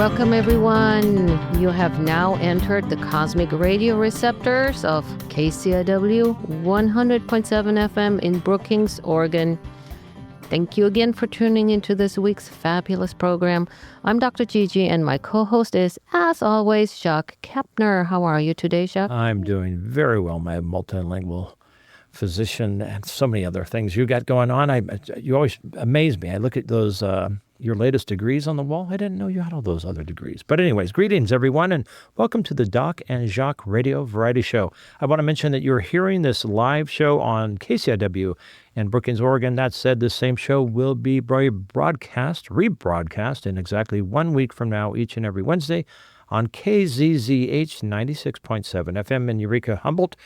Welcome, everyone. You have now entered the cosmic radio receptors of KCIW 100.7 FM in Brookings, Oregon. Thank you again for tuning into this week's fabulous program. I'm Dr. GiGi, and my co-host is, as always, Jacques Kepner. How are you today, Jacques? I'm doing very well, my multilingual physician, and so many other things you got going on. You always amaze me. I look at those your latest degrees on the wall. I didn't know you had all those other degrees. But anyways, greetings, everyone, and welcome to the Doc and Jacques Radio Variety Show. I want to mention that you're hearing this live show on KCIW in Brookings, Oregon. That said, this same show will be rebroadcast in exactly 1 week from now, each and every Wednesday, on KZZH 96.7 FM in Eureka, Humboldt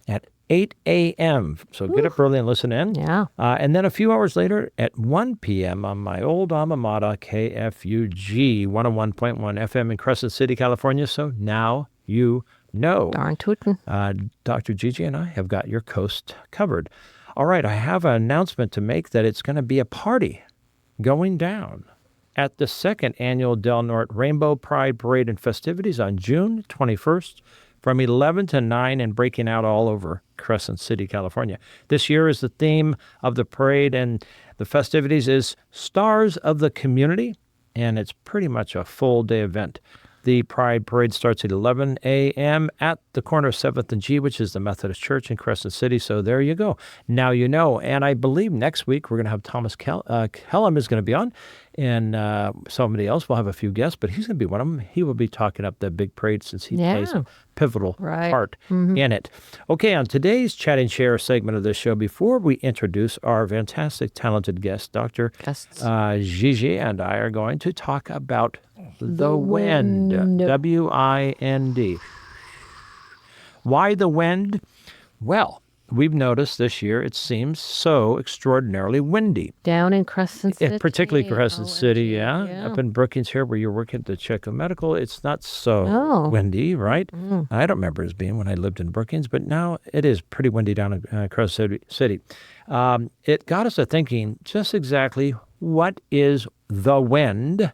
at 8 a.m. So get up early and listen in. Yeah. And then a few hours later at 1 p.m. on my old alma mater, KFUG 101.1 FM in Crescent City, California. So now you know. Darn tootin'. Dr. GiGi and I have got your coast covered. All right, I have an announcement to make that it's going to be a party going down at the second annual Del Norte Rainbow Pride Parade and festivities on June 21st. From 11 to 9 and breaking out all over Crescent City, California. This year is the theme of the parade and the festivities is Stars of the Community, and it's pretty much a full-day event. The Pride Parade starts at 11 a.m. at the corner of 7th and G, which is the Methodist Church in Crescent City. So there you go. Now you know. And I believe next week we're going to have Thomas Kellum is going to be on, and somebody else will have a few guests, but he's going to be one of them. He will be talking up the big parade since he plays a pivotal part in it. Okay, on today's Chat and Share segment of this show, before we introduce our fantastic, talented guest, Dr. GiGi and I are going to talk about the wind, W-I-N-D. Why the wind? Well, we've noticed this year it seems so extraordinarily windy. Down in Crescent City. Particularly Crescent City, yeah. Up in Brookings here where you're working at the Checo Medical, it's not so windy, right? I don't remember it as being when I lived in Brookings, but now it is pretty windy down in Crescent City. It got us to thinking just exactly what is the wind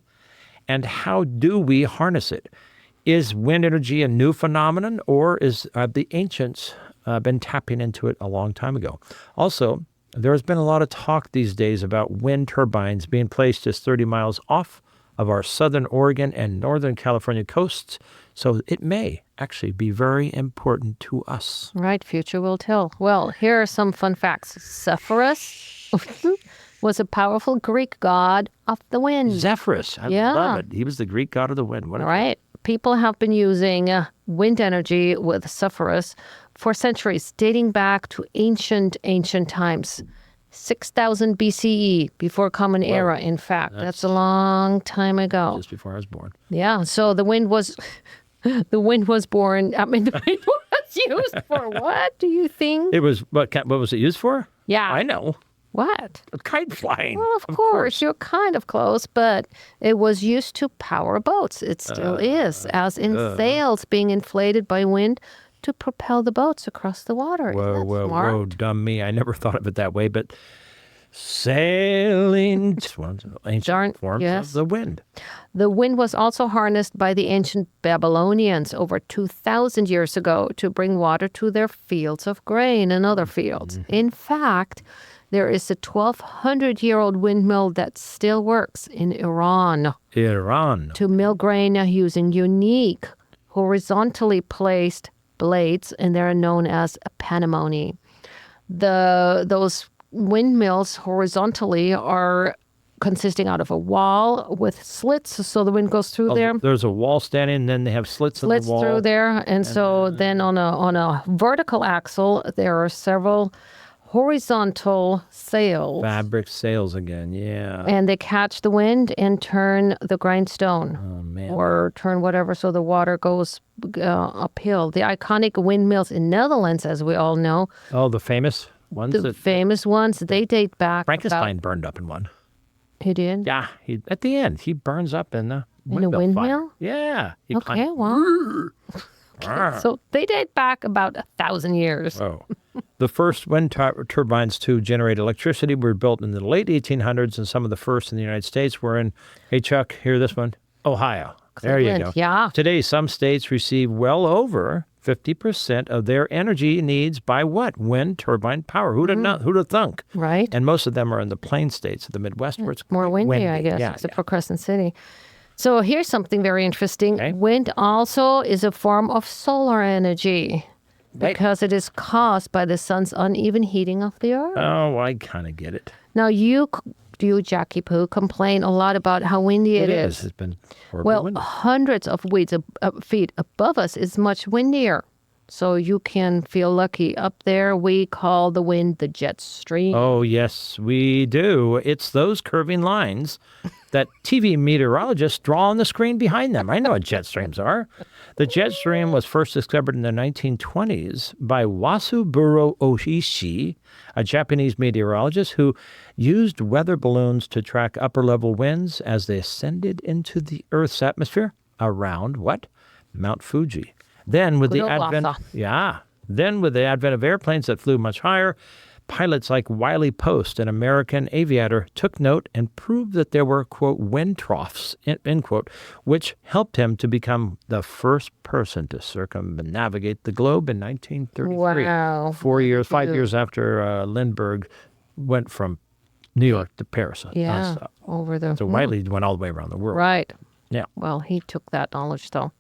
and how do we harness it? Is wind energy a new phenomenon, or is the ancients been tapping into it a long time ago? Also, there's been a lot of talk these days about wind turbines being placed just 30 miles off of our southern Oregon and northern California coasts, so it may actually be very important to us. Right, future will tell. Well, here are some fun facts. Zephyrus was a powerful Greek god of the wind. Zephyrus, I love it. He was the Greek god of the wind. Right. People have been using wind energy with Zephyrus for centuries, dating back to ancient times. 6,000 BCE, before Common Era, in fact. That's a long time ago. Just before I was born. Yeah, so the wind was born. I mean, the wind was used for what, do you think? It was, what was it used for? Yeah. I know. What? Kite flying. Well, of course, you're kind of close, but it was used to power boats. It still is, as in sails being inflated by wind to propel the boats across the water. Whoa, dumb me. I never thought of it that way, but sailing, ancient forms of the wind. The wind was also harnessed by the ancient Babylonians over 2,000 years ago to bring water to their fields of grain and other fields. In fact, there is a 1,200-year-old windmill that still works in Iran. To mill grain using unique, horizontally placed blades, and they're known as panemony. Those windmills horizontally are consisting out of a wall with slits, so the wind goes through there. There's a wall standing, and then they have slits in the wall. Through there, and so then on a vertical axle, there are several horizontal sails. Fabric sails again, yeah. And they catch the wind and turn the grindstone. Oh, man. Or turn whatever so the water goes uphill. The iconic windmills in Netherlands, as we all know. Oh, the famous ones? The famous ones, they date back Frankenstein burned up in one. He did? Yeah. At the end, he burns up in the windmill. In a windmill? Fire. Yeah. Okay, well. Okay, so they date back about 1,000 years. Oh. The first wind turbines to generate electricity were built in the late 1800s, and some of the first in the United States were in, hey, Chuck, hear this one, Ohio. There you Cleveland, go. yeah. Today, some states receive well over 50% of their energy needs by what? Wind turbine power. Who'd have thunk? Right. And most of them are in the plain states of the Midwest where it's More quite windy, I guess, Yeah, except for Crescent City. So here's something very interesting. Okay. Wind also is a form of solar energy Right. because it is caused by the sun's uneven heating of the earth. Oh, I kind of get it. Now, you, Jackie Poo, complain a lot about how windy it is. It's been horribly Well, windy. hundreds of feet above us is much windier. So you can feel lucky. Up there, we call the wind the jet stream. Oh, yes, we do. It's those curving lines that TV meteorologists draw on the screen behind them. I know what jet streams are. The jet stream was first discovered in the 1920s by Wasuburo Oishi, a Japanese meteorologist who used weather balloons to track upper-level winds as they ascended into the Earth's atmosphere around what? Mount Fuji. Then with Then with the advent of airplanes that flew much higher, pilots like Wiley Post, an American aviator, took note and proved that there were, quote, wind troughs, end quote, which helped him to become the first person to circumnavigate the globe in 1933. Wow. 5 years after Lindbergh went from New York to Paris. Yeah, over the... So Wiley went all the way around the world. Right. Yeah. Well, he took that knowledge, though.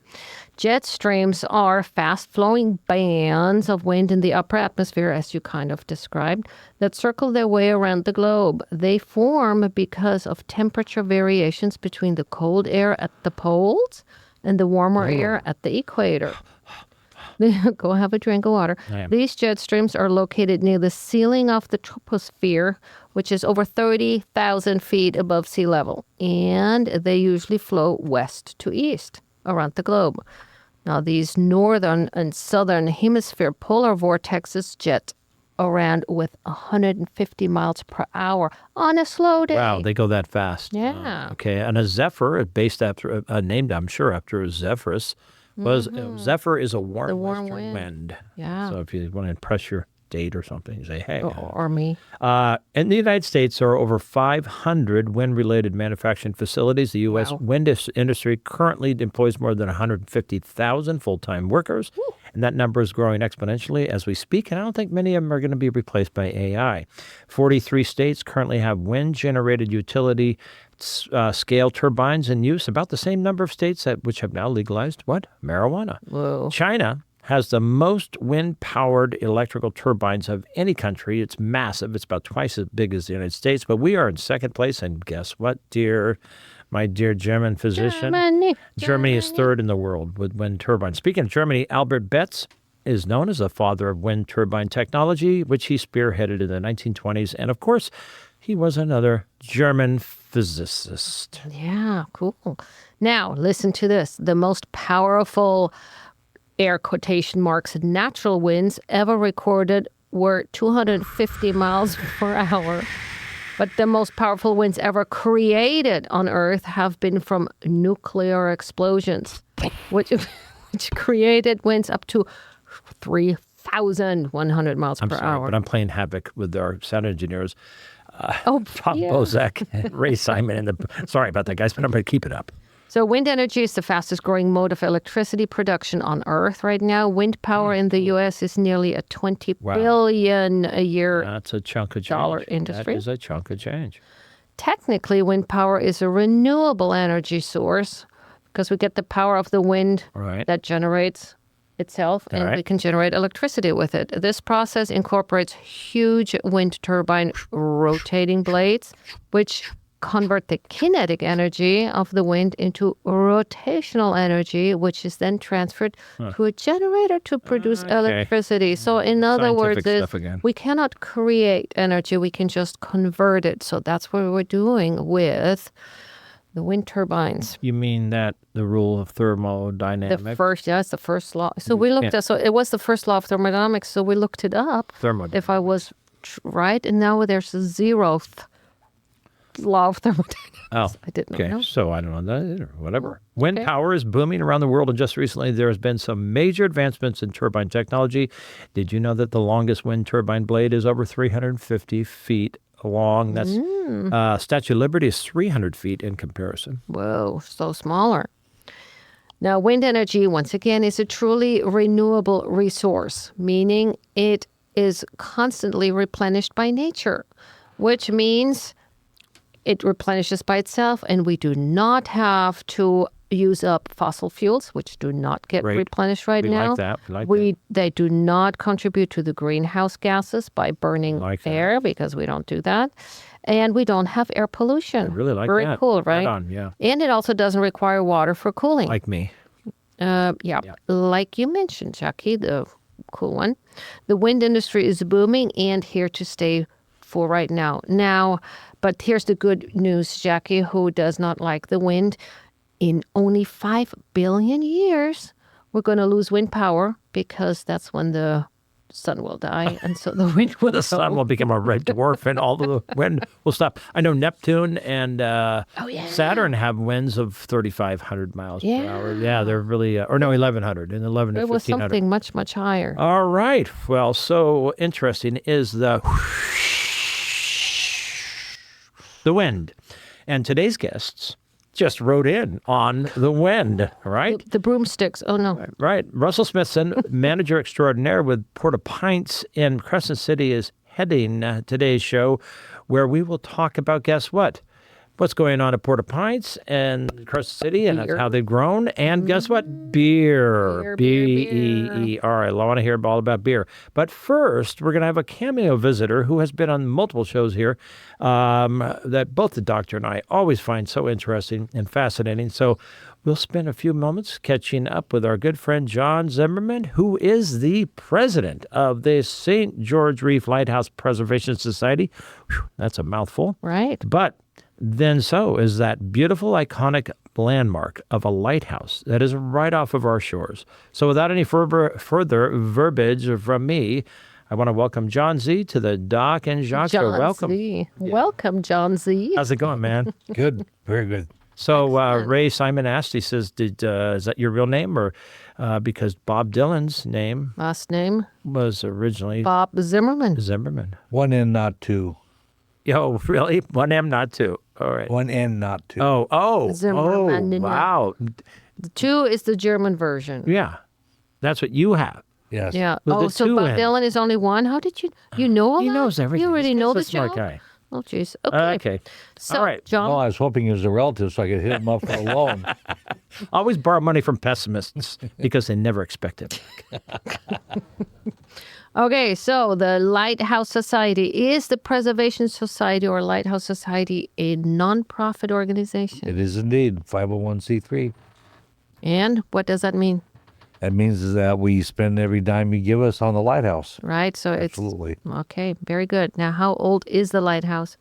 Jet streams are fast-flowing bands of wind in the upper atmosphere, as you kind of described, that circle their way around the globe. They form because of temperature variations between the cold air at the poles and the warmer air at the equator. Go have a drink of water. These jet streams are located near the ceiling of the troposphere, which is over 30,000 feet above sea level. And they usually flow west to east around the globe. Now, these northern and southern hemisphere polar vortexes jet around with 150 miles per hour on a slow day. Wow, they go that fast. Yeah. Okay, and a zephyr, based after, named, I'm sure, after Zephyrus, was zephyr is a warm western wind. Yeah. So if you want to impress your date or something, you say, hey. Or me. In the United States, there are over 500 wind-related manufacturing facilities. The U.S. wind industry currently employs more than 150,000 full-time workers, and that number is growing exponentially as we speak, and I don't think many of them are going to be replaced by AI. 43 states currently have wind-generated utility scale turbines in use, about the same number of states which have now legalized what? Marijuana. Whoa. China has the most wind-powered electrical turbines of any country. It's massive. It's about twice as big as the United States, but we are in second place. And guess what, my dear German physician? Germany is third in the world with wind turbines. Speaking of Germany, Albert Betz is known as the father of wind turbine technology, which he spearheaded in the 1920s. And of course, he was another German physicist. Yeah, cool. Now, listen to this. The most powerful, air quotation marks, natural winds ever recorded were 250 miles per hour. But the most powerful winds ever created on Earth have been from nuclear explosions, which created winds up to 3,100 miles per hour. But I'm playing havoc with our sound engineers. Tom Bozak and Ray Simon. Sorry about that, guys, but I'm going to keep it up. So wind energy is the fastest growing mode of electricity production on Earth right now. Wind power in the U.S. is nearly a $20 billion a year That's a chunk of change. dollar industry. That is a chunk of change. Technically, wind power is a renewable energy source because we get the power of the wind that generates itself, and we can generate electricity with it. This process incorporates huge wind turbine rotating blades, which convert the kinetic energy of the wind into rotational energy, which is then transferred to a generator to produce electricity. So in other words, we cannot create energy, we can just convert it. So that's what we're doing with the wind turbines. You mean that the rule of thermodynamics? It's the first law. So we looked at, so it was the first law of thermodynamics. So we looked it up. If I was right, and now there's a zeroth law of thermodynamics. Oh, I didn't know. So I don't know that either. Whatever. Wind power is booming around the world, and just recently there has been some major advancements in turbine technology. Did you know that the longest wind turbine blade is over 350 feet long? That's Statue of Liberty is 300 feet in comparison. Whoa, so smaller. Now, wind energy, once again, is a truly renewable resource, meaning it is constantly replenished by nature, which means it replenishes by itself, and we do not have to use up fossil fuels, which do not get Great. replenished right We now. like that. We like that. They do not contribute to the greenhouse gases by burning Like that. air, because we don't do that. And we don't have air pollution. I really like Very that. cool, right? Right on, yeah. And it also doesn't require water for cooling. Like me. Yeah, like you mentioned, Jackie, the cool one. The wind industry is booming and here to stay for right now. But here's the good news, Jackie, who does not like the wind. In only 5 billion years, we're going to lose wind power because that's when the sun will die. And so the wind will The sun will become a red dwarf and all the wind will stop. I know Neptune and Saturn have winds of 3,500 miles per hour. Yeah, they're really, or no, 1,100 and 11 to It was 1,500. something much, much higher. All right. Well, so interesting is the wind. And today's guests just wrote in on the wind, right? The broomsticks. Oh, no. Right. Russell Smithson, manager extraordinaire with Porta Pints in Crescent City, is heading today's show, where we will talk about, guess what? What's going on at Porta Pints and Crescent City and how they've grown. And guess what? Beer. B-E-E-R. I want to hear all about beer. But first, we're going to have a cameo visitor who has been on multiple shows here that both the doctor and I always find so interesting and fascinating. So we'll spend a few moments catching up with our good friend John Zimmerman, who is the president of the St. George Reef Lighthouse Preservation Society. Whew, that's a mouthful. Right. But then so is that beautiful, iconic landmark of a lighthouse that is right off of our shores. So without any further verbiage from me, I want to welcome John Z to the Doc and Jacques. John Welcome. Z. Welcome, John Z. How's it going, man? Good. Very good. So Ray Simon asked, he says, is that your real name? Or because Bob Dylan's name Last name? was originally Bob Zimmerman. Zimmerman. One N, not two. Yo, really? One M, not two. All right. One N, not two. Oh, Zimmerman. wow. The 2 is the German version. Yeah. That's what you have. Yes. Yeah. With the Oh, so 2 Bob N. Dylan is only one? How did you know all He that? knows everything. You already This know guy's the a smart job? guy. Oh, jeez. Okay. Okay. So, All right. John, Well, I was hoping he was a relative so I could hit him up for a loan. Always borrow money from pessimists because they never expect it. okay, so the Lighthouse Society, is the Preservation Society or Lighthouse Society a nonprofit organization? It is indeed 501c3. And what does that mean? That means that we spend every dime you give us on the lighthouse. Right? So Absolutely. it's okay, very good. Now, how old is the lighthouse?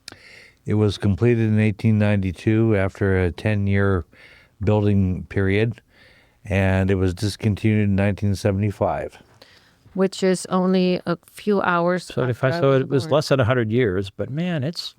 It was completed in 1892 after a 10-year building period, and it was discontinued in 1975. Which is only a few hours. So after I it was born. less than 100 years, but man, it's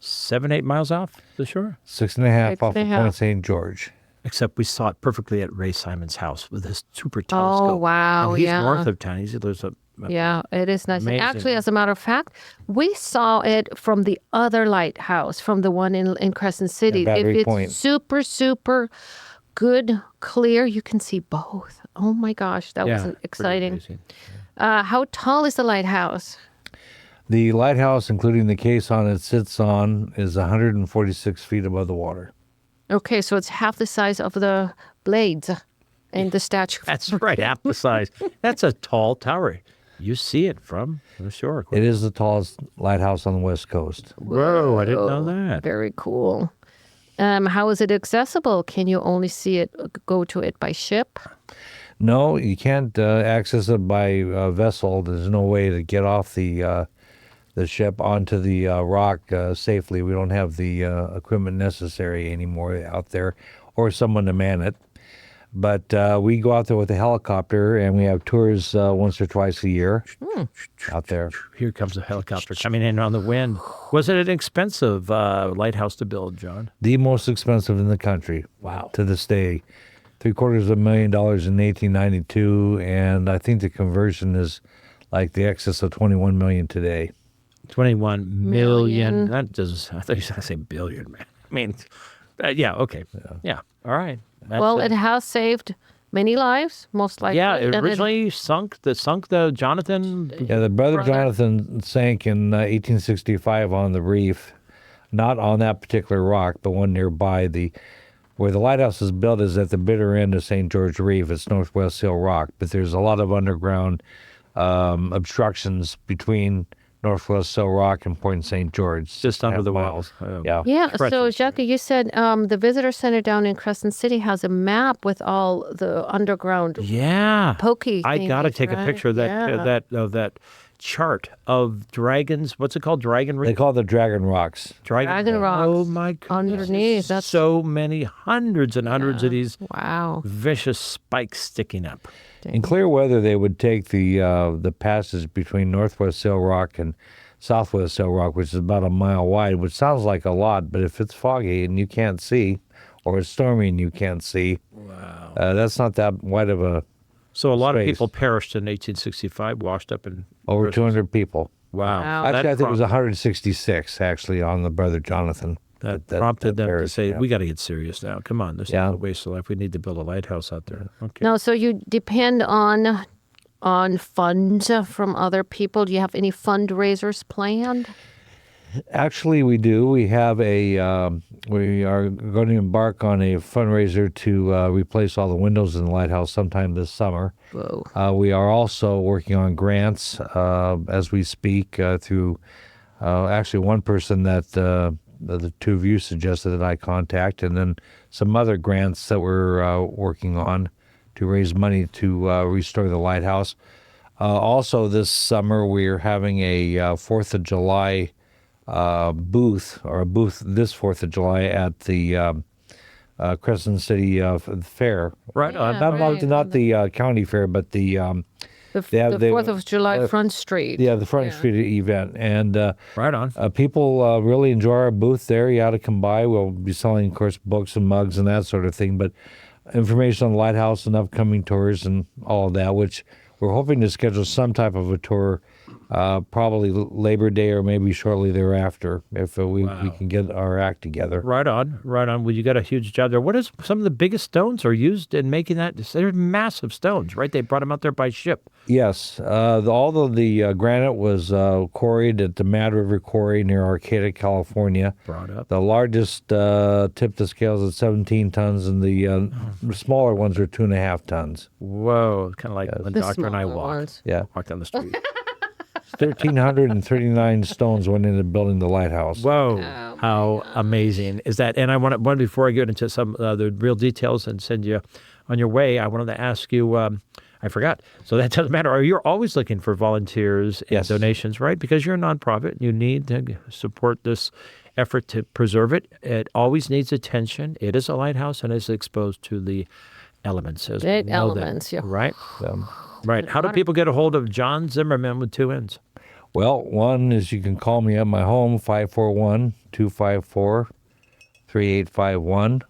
7-8 miles off the shore. 6.5 off of 6.5. Point St. George. Except we saw it perfectly at Ray Simon's house with his super telescope. Oh, wow. And he's yeah. north of town. There's a Yeah, it is nice. Amazing. Actually, as a matter of fact, we saw it from the other lighthouse, from the one in Crescent City. Battery It's Point. super, super good, clear. You can see both. Oh my gosh, that was pretty exciting. amazing. How tall is the lighthouse? The lighthouse, including the caisson it sits on, is 146 feet above the water. Okay, so it's half the size of the blades and the statue. That's right, half the size. That's a tall tower. You see it from the shore. It is the tallest lighthouse on the West Coast. Whoa, I didn't know that. Very cool. How is it accessible? Can you only see it, go to it by ship? No, you can't access it by vessel. There's no way to get off the ship onto the rock safely. We don't have the equipment necessary anymore out there, or someone to man it. But we go out there with a helicopter, and we have tours once or twice a year out there. Here comes a helicopter coming in on the wind. Was it an expensive lighthouse to build, John? The most expensive in the country. Wow. To this day. $750,000 in 1892, and I think the conversion is like the excess of $21 million today. 21 million. Million. That doesn't, I thought you were going to say billion, man. I mean, Yeah, okay. Yeah, all right. Well, it has saved many lives, most likely. Yeah, it and originally sunk the Jonathan. Yeah, the brother Brother. Jonathan sank in 1865 on the reef, not on that particular rock, but one nearby. Where the lighthouse is built is at the bitter end of St. George Reef. It's Northwest Hill Rock, but there's a lot of underground obstructions between Northwest Hill Rock and Point St. George. Just under the miles. walls. Yeah. Yeah, so Treacherous. Jacques, you said the visitor center down in Crescent City has a map with all the underground Yeah. pokey I got to thingies, take a right? picture of that Yeah. that chart of dragons. What's it called? Dragon They Reef? call it the Dragon Rocks. Dragon rocks Oh my goodness. underneath. That's So many hundreds and hundreds of these wow. vicious spikes sticking up. In clear weather, they would take the passage between Northwest Hill Rock and Southwest Hill Rock, which is about a mile wide, which sounds like a lot, but if it's foggy and you can't see, or it's stormy and you can't see, that's not that wide of a So a lot of space. people perished in 1865, washed up in over 200 people. Wow. Wow. Actually, I think it was prompted- 166 actually on the brother Jonathan. That prompted them to perished, say, yeah. we got to get serious now. Come on, this is Yeah. a waste of life. We need to build a lighthouse out there. Okay. No, so you depend on funds from other people. Do you have any fundraisers planned? Actually, we do. We have we are going to embark on a fundraiser to replace all the windows in the lighthouse sometime this summer. Whoa. We are also working on grants as we speak through actually one person that the two of you suggested that I contact, and then some other grants that we're working on to raise money to restore the lighthouse. Also, this summer we're having a 4th of July booth this 4th of July at the Crescent City Fair. Right on. Yeah. Not the county fair, but the The They have- 4th of July Front Street. the Front Street event, and Right on. people really enjoy our booth there. You ought to come by. We'll be selling, of course, books and mugs and that sort of thing, but information on the lighthouse and upcoming tours and all of that, which we're hoping to schedule some type of a tour probably Labor Day or maybe shortly thereafter if we can get our act together. Right on. Right on. Well, you got a huge job there. What is some of the biggest stones are used in making that? They're massive stones, right? They brought them out there by ship. Yes. All of the granite was quarried at the Mad River Quarry near Arcata, California. Brought up. The largest tip to scales is 17 tons, and the smaller ones are 2.5 tons. Whoa. Kind of like when The Doctor and I smaller walked. ones. Yeah. Walked down the street. 1,339 stones went into building the lighthouse. Whoa, how amazing is that? And I want before I get into some the real details and send you on your way, I wanted to ask you, I forgot. So that doesn't matter. You're always looking for volunteers and Yes. donations, right? Because you're a nonprofit. You need to support this effort to preserve it. It always needs attention. It is a lighthouse and is exposed to the elements. As Big we know them, elements, yeah. Right? Right. How do people get a hold of John Zimmerman with 2 N's? Well, one is you can call me at my home, 541-254-3851,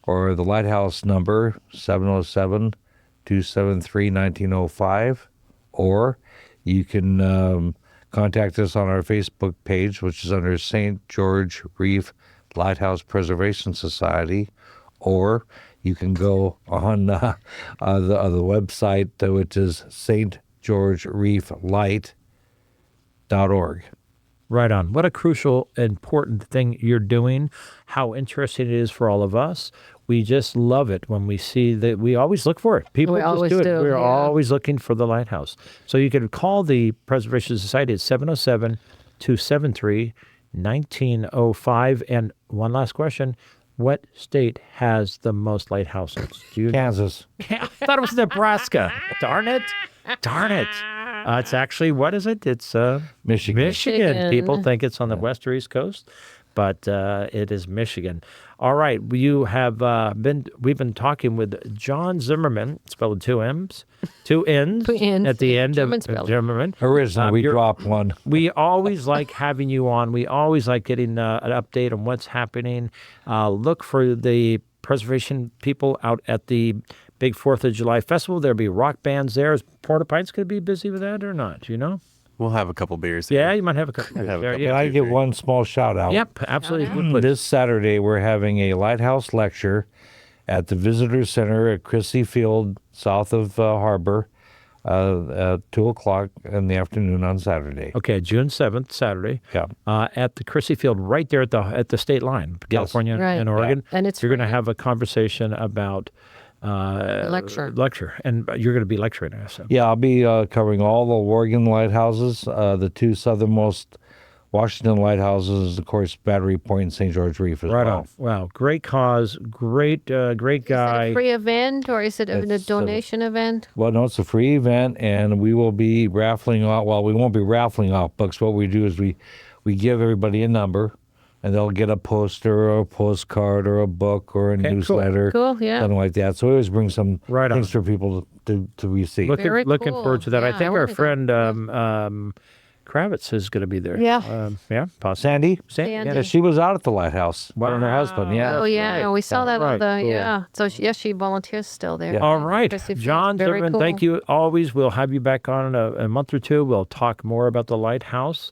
or the lighthouse number, 707-273-1905, or you can contact us on our Facebook page, which is under St. George Reef Lighthouse Preservation Society, or you can go on the website, which is stgeorgereeflight.org. Right on. What a crucial, important thing you're doing. How interesting it is for all of us. We just love it when we see that. We always look for it. People We just always do it. do, We're yeah. always looking for the lighthouse. So you can call the Preservation Society at 707-273-1905. And one last question. What state has the most lighthouses? Do you Kansas. I thought it was Nebraska. Darn it. Darn it. It's actually, what is it? It's Michigan. Michigan. People think it's on the west or east coast, but it is Michigan. All right. We've been talking with John Zimmerman, spelled with 2 M's, 2 N's, Two N's. at the end German of spelling. Zimmerman. Originally, we you're- dropped one. We always like having you on. We always like getting an update on what's happening. Look for the preservation people out at the big 4th of July festival. There'll be rock bands there. Is Porta Pines going to be busy with that or not? Do you know? We'll have a couple beers. Yeah, you might have a couple. Have a there. couple. Can I give one small shout out? Yep, absolutely. This Saturday, we're having a Lighthouse lecture at the Visitor Center at Chrissy Field, south of Harbor, at 2 o'clock in the afternoon on Saturday. Okay, June 7th, Saturday. Yeah. At the Chrissy Field, right there at the state line, California Right. and Oregon. And it's you're going to free. have a conversation about lecture, and you're going to be lecturing us. So. Yeah, I'll be covering all the Oregon lighthouses, the two southernmost Washington lighthouses, of course, Battery Point and St. George Reef as Right well. on. Wow, great cause, great Is it guy. a free event or is it a It's, donation event? Well, no, it's a free event, and we will be raffling off. Well, we won't be raffling off books. What we do is we give everybody a number, and they'll get a poster or a postcard or a book or a newsletter, Cool, yeah. something like that. So we always bring some Right on. things for people to receive. Very Looking cool. forward to that. I Yeah, think I our wanna go. friend Kravitz is going to be there. Yeah. Yeah, possibly. Sandy? Sandy. Yeah, she was out at the lighthouse. Her and her husband, yeah. Oh, yeah. We saw that on Right, the, cool. yeah. So, yes, she volunteers still there. Yeah. All right, Chrissy Field. John Very Zimmerman, cool. thank you always. We'll have you back on in a month or two. We'll talk more about the lighthouse.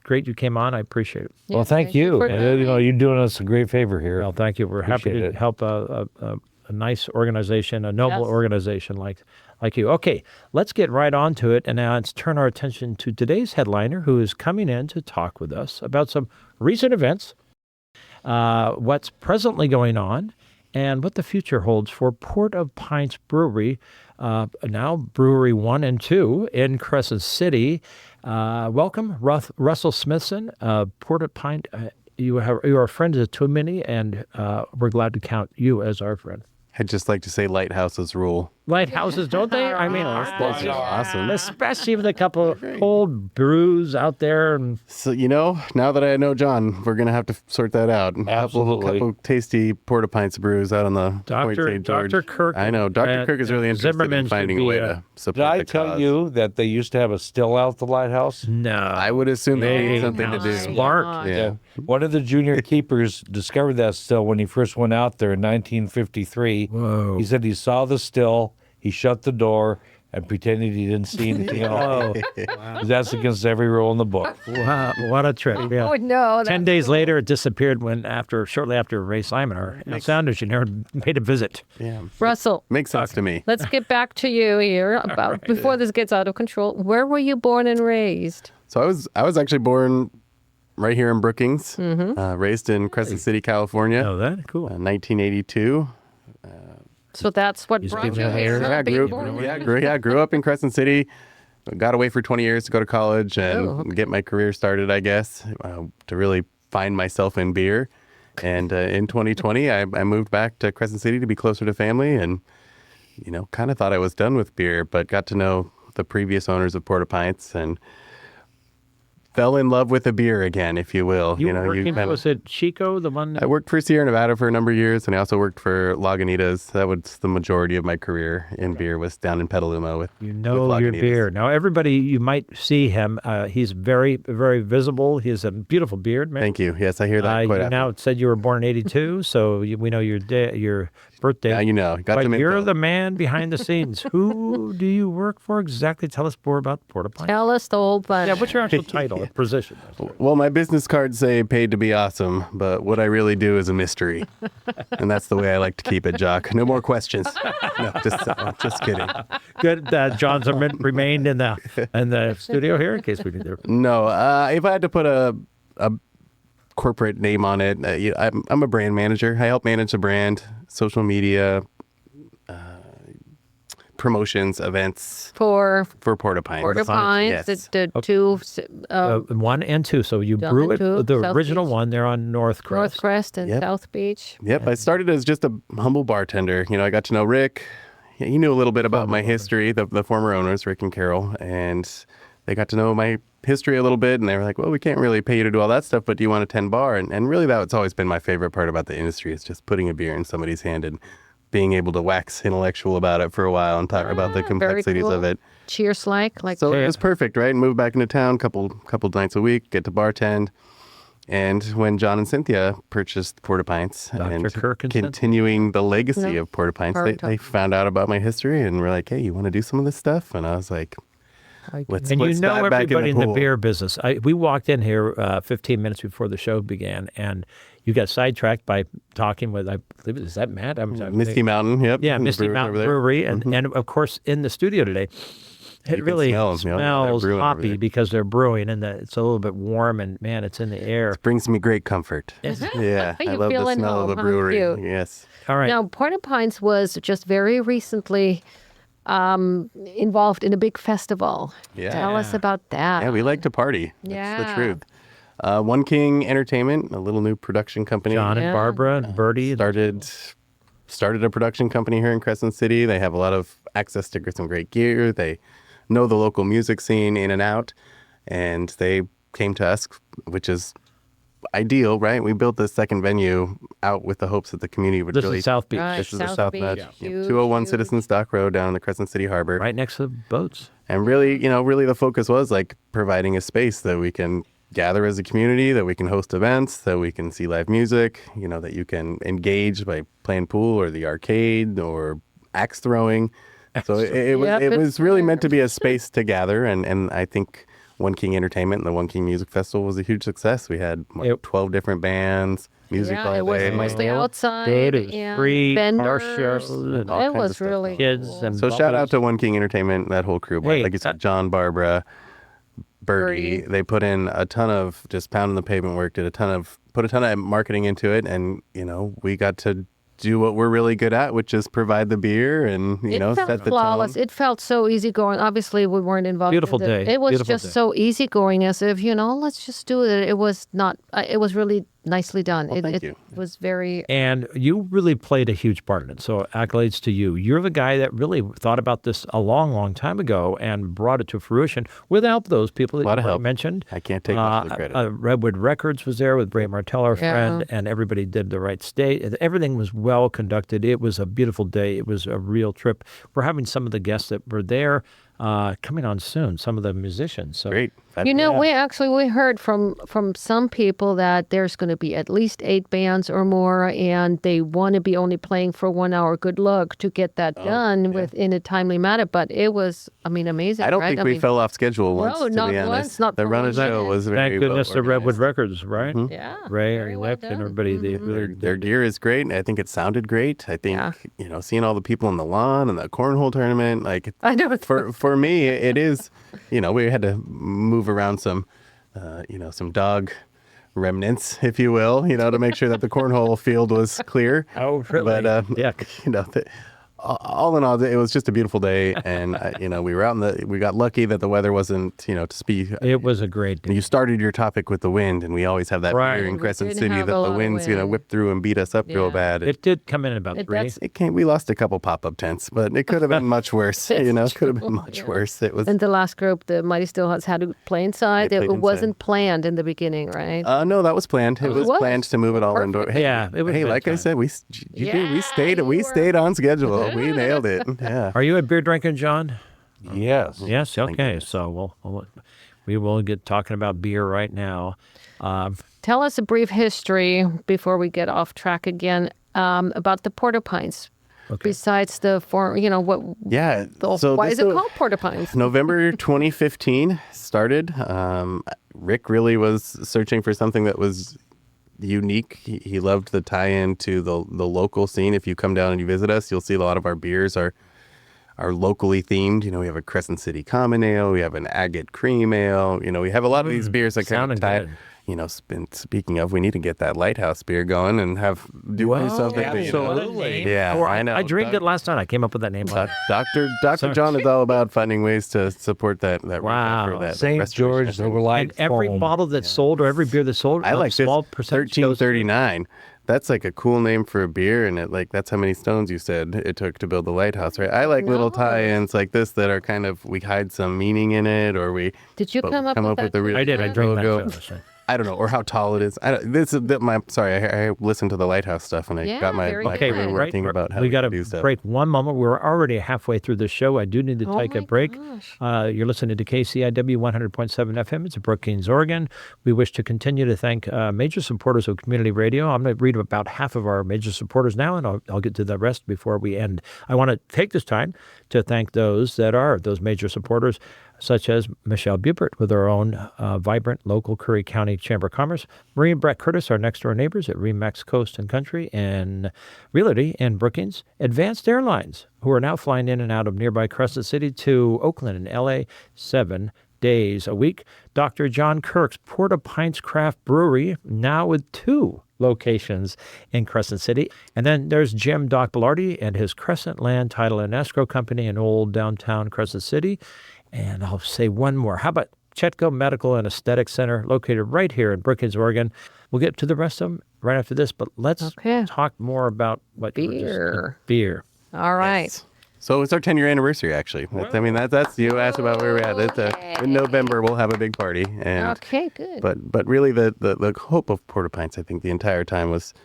Great you came on. I appreciate it. Yeah, Well, thank you. for And, coming. you're doing us a great favor here. Well, thank you. We're happy Appreciate to it. help a nice organization, a noble Yes. organization like you. Okay, let's get right on to it. And now let's turn our attention to today's headliner, who is coming in to talk with us about some recent events, what's presently going on, and what the future holds for Port of Pints Brewery, now Brewery 1 and 2 in Crescent City. Welcome, Russell Smithson, Port of Pint. You are a friend of too many, and we're glad to count you as our friend. I'd just like to say lighthouses rule. Lighthouses, don't they? I mean, That's awesome. especially with a couple of old brews out there. And So, now that I know John, we're going to have to sort that out. Absolutely. Couple tasty porta pints brews out on the Point St. George. Dr. Kirk. I know. Dr. and Kirk is really interested Zimmerman in finding should a be way to support Did I the tell cause. you that they used to have a still out at the lighthouse? No. I would assume they need something to do. Smart. Yeah. One of the junior keepers discovered that still when he first went out there in 1953. Whoa. He said he saw the still, he shut the door, and pretended he didn't see anything at all. 'Cause that's against every rule in the book. Wow, what a trick. Yeah. Oh, no. 10 days later, it disappeared shortly after Ray Simon, our sound engineer, paid a visit. Yeah. Russell, Makes sense to me. let's get back to you here before this gets out of control. Where were you born and raised? So I was actually born right here in Brookings, raised in Crescent City, California, Oh, that? Cool. 1982. So that's what He's brought giving you a here. Yeah, grew up in Crescent City. Got away for 20 years to go to college and get my career started, I guess, to really find myself in beer. And in 2020, I moved back to Crescent City to be closer to family and, kind of thought I was done with beer, but got to know the previous owners of Porta Pints and fell in love with a beer again, if you will. You were working, was it Chico, the one? I worked for Sierra Nevada for a number of years, and I also worked for Lagunitas. That was the majority of my career in beer, was down in Petaluma with You with know your Lagunitas. beer. Now, everybody, you might see him. He's very, very visible. He has a beautiful beard, man. Thank you. Yes, I hear that You quite often. now said you were born in 82, so we know your birthday. Now you know. Got But some you're info. the man behind the scenes. Who do you work for exactly? Tell us more about Porta Pint. Tell us the whole bunch. Yeah, what's your actual title, position? Well, my business cards say paid to be awesome, but what I really do is a mystery. And that's the way I like to keep it, Jacques. No more questions. No, just kidding. Good. John Zimmerman remained in the studio here in case we need to. No, if I had to put a corporate name on it, I'm a brand manager. I help manage the brand, social media, promotions, events For for Porta Pints. Porta Pints, Yes. the two 1 and 2. So you One brew and it, two, the South original Beach. one there on North Crest. North Crest and Yep. South Beach. Yep, I started as just a humble bartender. I got to know Rick. He knew a little bit about my history, the former owners, Rick and Carol, and they got to know my history a little bit, and they were like, well, we can't really pay you to do all that stuff, but do you want a 10 bar? And really that's always been my favorite part about the industry is just putting a beer in somebody's hand and being able to wax intellectual about it for a while and talk about the complexities cool. of it. Cheers like So it was perfect, right? Move back into town, couple nights a week, get to bartend. And when John and Cynthia purchased Porta Pints and Kirk and Cynthia. continuing the legacy of Porta Pints, Porta. they found out about my history and were like, hey, you want to do some of this stuff? And I was like, Let's And let's dive back everybody in the pool. beer business. We walked in here 15 minutes before the show began, and you got sidetracked by talking with, I believe, is that Matt? Misty Mountain, yep. Yeah, The Misty brewers Mountain over there. Brewery. And of course, in the studio today, it You can really smell 'em, they're smells brewing over hoppy there. because they're brewing, and it's a little bit warm, and man, it's in the air. Brings me great comfort. Yeah, I You love the feeling smell of home, the huh? brewery. Cute. Yes. All right. Now, Porta-Pines was just very recently involved in a big festival. Yeah. Tell us about that. Yeah, we like to party. That's Yeah. the truth. One King Entertainment, a little new production company. John and Yeah. Barbara and Bertie. Started a production company here in Crescent City. They have a lot of access to some great gear. They know the local music scene in and out, and they came to us, which is ideal, right? We built this second venue out with the hopes that the community would This really. is South Beach, Right. This is the South South Beach, Beach. huge, 201 huge. Citizens Dock Road down in the Crescent City Harbor. right next to the boats. And really, really the focus was like providing a space that we can gather as a community, that we can host events, that we can see live music, that you can engage by playing pool or the arcade or axe throwing. So it Yep, was really meant to be a space to gather. And I think One King Entertainment and the One King Music Festival was a huge success. We had 12 different bands, music Yeah, all it was day. mostly outside. Good, it was and free, car vendors. shows, and all It kinds of was stuff really going kids cool. and So shout out bubbles. to One King Entertainment, that whole crew. Hey, Like you said, John, Barbara, Bertie. Bertie. They put in a ton of just pounding the pavement work, put a ton of marketing into it, and we got to do what we're really good at, which is provide the beer and It felt set the flawless. tone. It felt so easygoing. Obviously, we weren't involved. Beautiful in it. day. It was Beautiful just day. so easygoing, as if let's just do it. It was not. It was really nicely done. thank it you. was very. And you really played a huge part in it. So accolades to you. You're the guy that really thought about this a long, long time ago and brought it to fruition without those people that Lot of you help. mentioned. I can't take much of the credit. Redwood Records was there with Bray Martell, our friend, and everybody did the right state. Everything was well conducted. It was a beautiful day. It was a real trip. We're having some of the guests that were there coming on soon, some of the musicians. So Great. We heard from some people that there's going to be at least 8 bands or more, and they want to be only playing for 1 hour. Good luck to get that done within a timely manner. But it was, amazing. I don't right? think we fell off schedule once. No, to not be honest. once, not the for run of one show minute. was very thank goodness well to Redwood organized. Records, right? Yeah. Ray, Very Ari well Lip, and done. everybody. They really Their gear is great. I think it sounded great. I think seeing all the people on the lawn and the cornhole tournament, like I know. for me, it is. We had to move around some dog remnants, if you will, to make sure that the cornhole field was clear. Oh, really? But Yeah. all in all, it was just a beautiful day, and we were out we got lucky that the weather wasn't, to speak. It was a great day. You started your topic with the wind, and we always have that Right. fear in We Crescent did City have that a the lot of winds, wind. whip through and beat us up real Yeah. bad. It did come in about 3. We lost a couple pop-up tents, but it could have been much worse. It's Could have true. been much Yeah. worse. It was. And the last group, the Mighty Still Hearts, had to play inside. They It played inside. wasn't planned in the beginning, right? No, that was planned. It was was? planned to move it all indoor. Hey, Yeah, it was Hey, good like I time. said, we Yeah, stayed you were- stayed on schedule. We nailed it. Yeah. Are you a beer drinker, John? Yes. Yes. Okay. So we will get talking about beer right now. Tell us a brief history before we get off track again about the Porta-Pines. Okay. Besides the form, what? Yeah. Why this is it called Porta-Pines? November 2015 started. Rick really was searching for something that was unique. He loved the tie-in to the local scene. If you come down and you visit us, you'll see a lot of our beers are locally themed. We have a Crescent City Common Ale. We have an Agate Cream Ale. We have a lot of these beers that kind sounding of tie. good. Speaking of, we need to get that Lighthouse beer going and do something. that, Absolutely. Yeah, Or I know. I dreamed it last night. I came up with that name. Dr. John is all about finding ways to support that. Wow. for that St. restoration. George Overlight And every foam. bottle that's sold or every beer that's sold, I a like this small percentage goes to- 1339. That's like a cool name for a beer, and that's how many stones you said it took to build the lighthouse, right? I like little tie-ins like this that are kind of, we hide some meaning in it, or we Did you come up with that? the real I did. I drank that. logo. show. I don't know, or how tall it is. I listened to the Lighthouse stuff, and I got my very Okay, good. crew working about how we to got to do stuff. break one moment. We're already halfway through the show. I do need to take a my break. gosh. You're listening to KCIW 100.7 FM. It's Brookings, Oregon. We wish to continue to thank major supporters of community radio. I'm going to read about half of our major supporters now, and I'll get to the rest before we end. I want to take this time to thank those that are those major supporters. such as Michelle Bubert with our own vibrant local Curry County Chamber of Commerce, Marie and Brett Curtis, our next-door neighbors at Remax Coast and Country and Realty in Brookings, Advanced Airlines, who are now flying in and out of nearby Crescent City to Oakland and L.A. 7 days a week. Dr. John Kirk's Port-au-Prince Craft Brewery, now with 2 locations in Crescent City. And then there's Jim Doc Bellardi and his Crescent Land Title and Escrow Company in old downtown Crescent City. And I'll say one more. How about Chetco Medical and Aesthetic Center, located right here in Brookings, Oregon? We'll get to the rest of them right after this, but let's talk more about what beer. All right. Yes. So it's our 10-year anniversary, actually. I mean, that's you asked about where we're at. It's, in November, we'll have a big party. And, okay, good. But really, the hope of Port-au-Prince, I think, the entire time was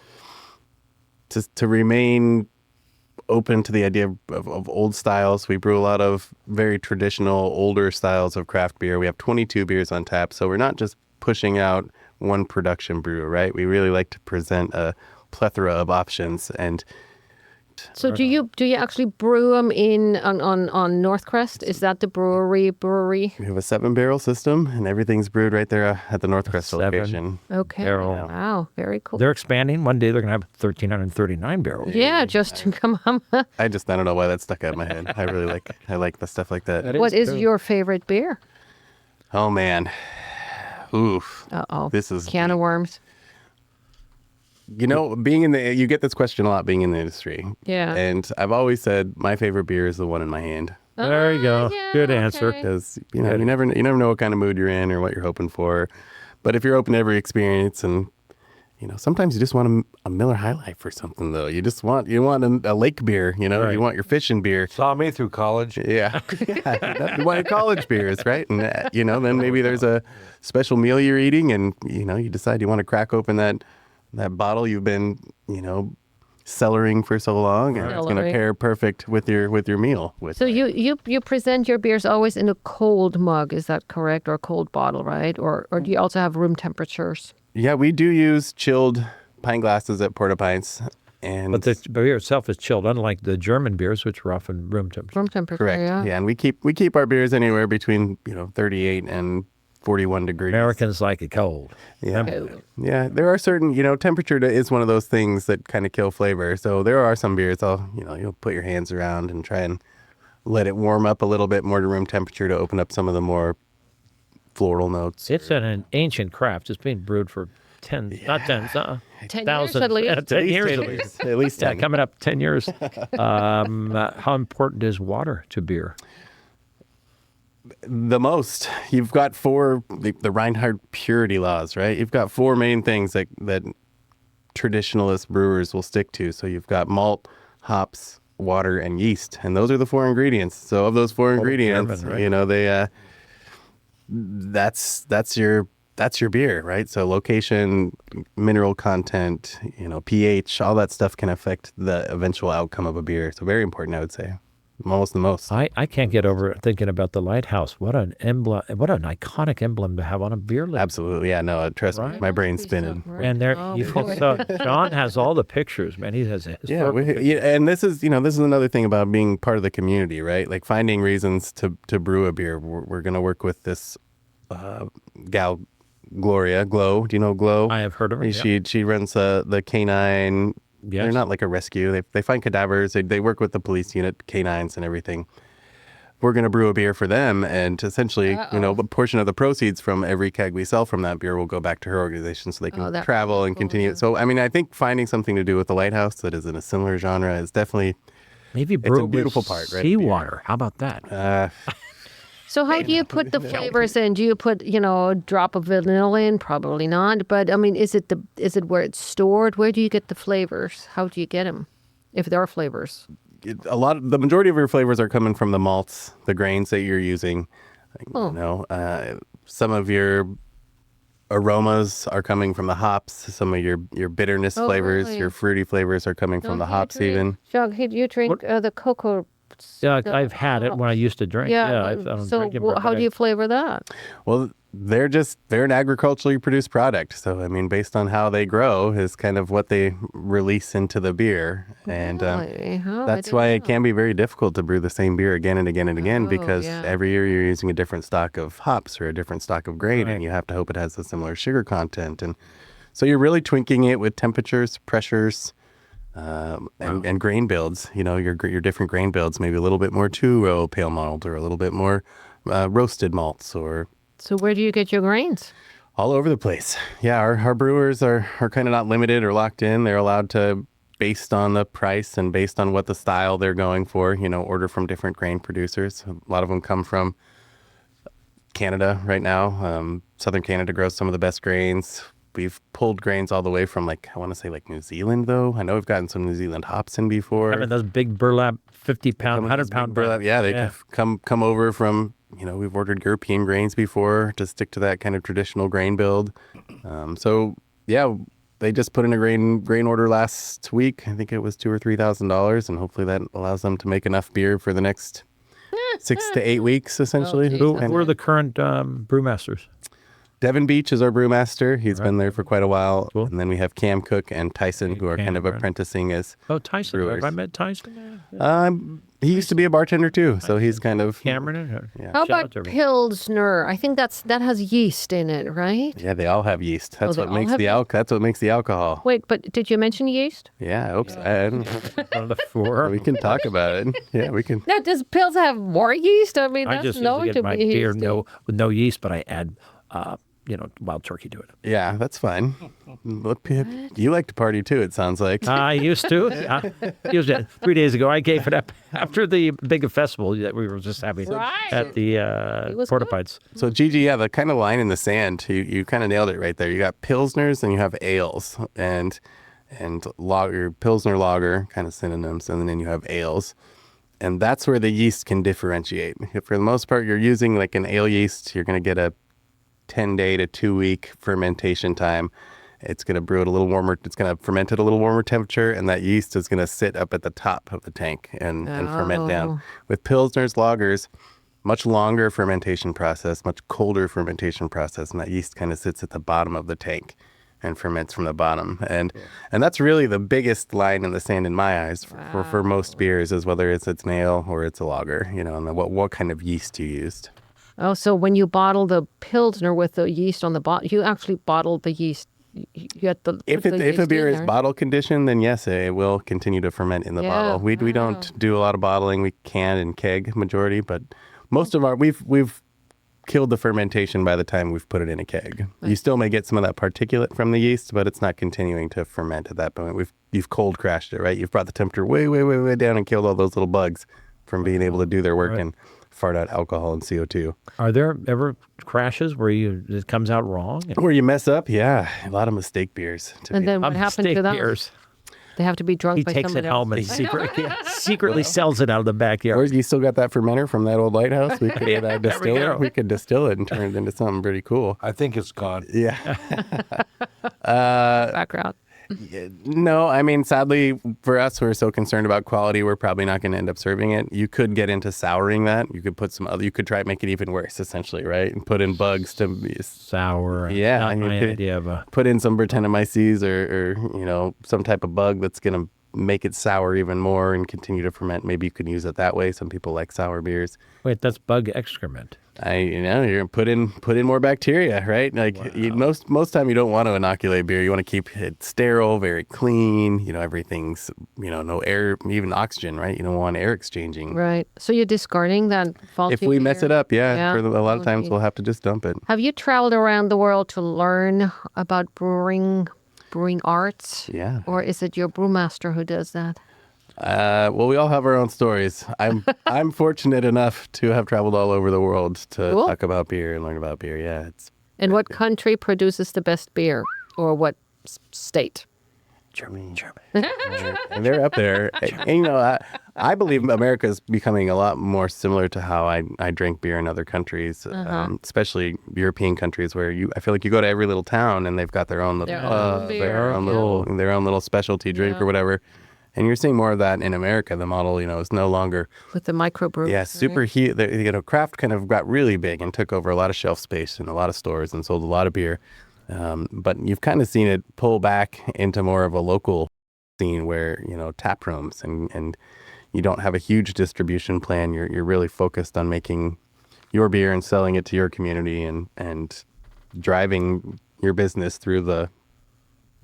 to remain open to the idea of old styles. We brew a lot of very traditional, older styles of craft beer. We have 22 beers on tap, so we're not just pushing out one production brew, right? We really like to present a plethora of options. And so do you actually brew them on North Crest? Is that the brewery? We have a 7-barrel system, and everything's brewed right there at the North Crest location. Okay. Barrel. Wow, very cool. They're expanding. One day they're going to have 1,339 barrels. Yeah, just to come on. I don't know why that stuck out in my head. I like the stuff like that. What is your favorite beer? Oh man. Oof. Uh-oh. This is can of worms. You know, you get this question a lot being in the industry. Yeah. And I've always said my favorite beer is the one in my hand. There you go. Yeah, Good answer. Because, you never know what kind of mood you're in or what you're hoping for. But if you're open to every experience and, sometimes you just want a Miller High Life or something, though. You want a lake beer, Right. You want your fishing beer. Saw me through college. Yeah. You want college beers, right? And, then maybe there's a special meal you're eating and, you decide you want to crack open that bottle you've been, cellaring for so long, and it's going to pair perfect with your meal. So you present your beers always in a cold mug, is that correct? Or a cold bottle, right? Or do you also have room temperatures? Yeah, we do use chilled pint glasses at Port-au-Prince. But the beer itself is chilled, unlike the German beers, which are often room temperature. Room temperature, Correct. yeah. And we keep our beers anywhere between 38 and 41 degrees. Americans like it cold. Yeah. Yeah. There are certain, temperature is one of those things that kind of kill flavor. So there are some beers you'll put your hands around and try and let it warm up a little bit more to room temperature to open up some of the more floral notes. It's an ancient craft. It's been brewed for 10 years at least. 10 years at least. At least 10. Coming up 10 years. How important is water to beer? The most. You've got the Reinhardt purity laws, right? You've got 4 main things that traditionalist brewers will stick to. So you've got malt, hops, water, and yeast, and those are the 4 ingredients. So of those 4 ingredients, German, right? they that's your beer, right? So location, mineral content, pH, all that stuff can affect the eventual outcome of a beer. So very important, I would say. Almost the most. I can't get over thinking about the lighthouse. What an emblem! What an iconic emblem to have on a beer label. Absolutely, yeah. No, trust me, my brain's spinning. And so John has all the pictures, man. He has his and this is another thing about being part of the community, right? Like finding reasons to brew a beer. We're going to work with this gal, Gloria Glow. Do you know Glow? I have heard of her. She runs the canine. Yes. They're not like a rescue. They find cadavers. They work with the police unit, canines, and everything. We're going to brew a beer for them, and essentially, a portion of the proceeds from every keg we sell from that beer will go back to her organization, so they can travel and continue. So, I think finding something to do with the lighthouse that is in a similar genre is definitely maybe brew it's a beautiful part, right? Seawater. How about that? So how do you put the flavors in? Do you put, a drop of vanilla in? Probably not. But is it where it's stored? Where do you get the flavors? How do you get them, if there are flavors? The majority of your flavors are coming from the malts, the grains that you're using. Some of your aromas are coming from the hops. Some of your bitterness flavors, really? your fruity flavors are coming from the hops even. Jacques, you drink the cocoa. Yeah, I've had it when I used to drink. Yeah. I don't so drink it, how do you flavor that? Well, they're an agriculturally produced product. So, I mean, based on how they grow is kind of what they release into the beer. And Really? Oh, I that's didn't why know. it can be very difficult to brew the same beer again and again and again, Oh, because yeah. every year you're using a different stock of hops or a different stock of grain, Right. and you have to hope it has a similar sugar content. And so you're really tweaking it with temperatures, pressures, and grain builds. You know, your different grain builds, maybe a little bit more two-row pale malt or a little bit more roasted malts, or So where do you get your grains? all over the place. Yeah, our brewers are kind of not limited or locked in. They're allowed to, based on the price and based on what the style they're going for, you know, order from different grain producers. A lot of them come from Canada right now. Southern Canada grows some of the best grains. We've pulled grains all the way from, like, I want to say, like, New Zealand, though. I know we've gotten some New Zealand hops in before. Having those big burlap, 50-pound, 100-pound burlap. Yeah, they come over from, you know, we've ordered European grains before to stick to that kind of traditional grain build. So, yeah, they just put in a grain order last week. I think it was $2,000 or $3,000, and hopefully that allows them to make enough beer for the next 6 to 8 weeks, essentially. geez. Who are the current brewmasters? Devin Beach is our brewmaster. He's been there for quite a while. Cool. And then we have Cam Cook and Tyson, who are kind of Cam, right. apprenticing as Oh, Tyson. brewers. Have I met Tyson? He used to be a bartender too, so he's kind of Cameron? Yeah. How Shout out about to everyone. Pilsner? I think that has yeast in it, right? Yeah, they all have yeast. That's they what all makes have yeast? that's what makes the alcohol. Wait, but did you mention yeast? Yeah, oops. I don't- One of the four. we can talk about it. Yeah, we can. Now, does Pils have more yeast? I mean, I that's just known usually to get my be beer yeasty. with no yeast, but I add, wild turkey to it. Yeah, that's fine. You like to party too, it sounds like. I used to. Used it 3 days ago. I gave it up after the big festival that we were just having Right. at the was Porta good. Pites. So GiGi, yeah, the kind of line in the sand, you kind of nailed it right there. You got pilsners and you have ales, and lager, pilsner lager, kind of synonyms, and then you have ales. And that's where the yeast can differentiate. For the most part, you're using like an ale yeast, you're going to get a 10-day to 2-week fermentation time. It's going to brew it a little warmer. It's going to ferment at a little warmer temperature, and that yeast is going to sit up at the top of the tank and ferment Oh. down. With pilsners, lagers, much longer fermentation process, much colder fermentation process, and that yeast kind of sits at the bottom of the tank and ferments from the bottom. And that's really the biggest line in the sand in my eyes for most beers, is whether it's an ale or it's a lager, you know, and what kind of yeast you used. Oh, so when you bottle the Pilsner with the yeast on the bottom, you actually bottle the yeast. You get the If put the a yeast beer in is there. bottle conditioned, then yes, it will continue to ferment in the Yeah, bottle. We don't do a lot of bottling. We can and keg majority, but most of our we've killed the fermentation by the time we've put it in a keg. You still may get some of that particulate from the yeast, but it's not continuing to ferment at that point. You've cold crashed it, right? You've brought the temperature way down and killed all those little bugs from being able to do their work and fart out alcohol and CO2. Are there ever crashes where it comes out wrong? Where you mess up, yeah, a lot of mistake beers. And then what happened to them? Beers. They have to be drunk He by takes it somebody home and else. secretly sells it out of the Or backyard. you still got that fermenter from that old lighthouse? We could distill go. it. We could distill it and turn it into something pretty cool. I think it's gone. Yeah. Background. No, I mean, sadly for us, we're so concerned about quality, we're probably not going to end up serving it. You could get into souring that. You could put you could try to make it even worse, essentially, right? And put in bugs to Sour. Yeah, Not I mean, my idea of a... put in some Brettanomyces or you know, some type of bug that's going to make it sour even more and continue to ferment. Maybe you could use it that way. Some people like sour beers. Wait, that's bug excrement. You're gonna put in more bacteria, right? Like most time you don't want to inoculate beer. You want to keep it sterile, very clean. You know, everything's, you know, no air, even oxygen, right? You don't want air exchanging. Right. So you're discarding that faulty If we mess beer? it up, Yeah. a lot of times Okay. we'll have to just dump it. Have you traveled around the world to learn about brewing arts? Yeah. Or is it your brewmaster who does that? Well, we all have our own stories. I'm fortunate enough to have traveled all over the world to Cool. talk about beer and learn about beer. Yeah, it's And what country produces the best beer? Or what state? Germany. and they're up there. And, you know, I believe America is becoming a lot more similar to how I drink beer in other countries, especially European countries, where I feel like you go to every little town and they've got their own little Their own beer, their own little specialty drink or whatever. And you're seeing more of that in America. The model, is no longer With the microbrew. yeah, super heat. Craft kind of got really big and took over a lot of shelf space in a lot of stores and sold a lot of beer. But you've kind of seen it pull back into more of a local scene where, tap rooms and you don't have a huge distribution plan. You're really focused on making your beer and selling it to your community and driving your business through the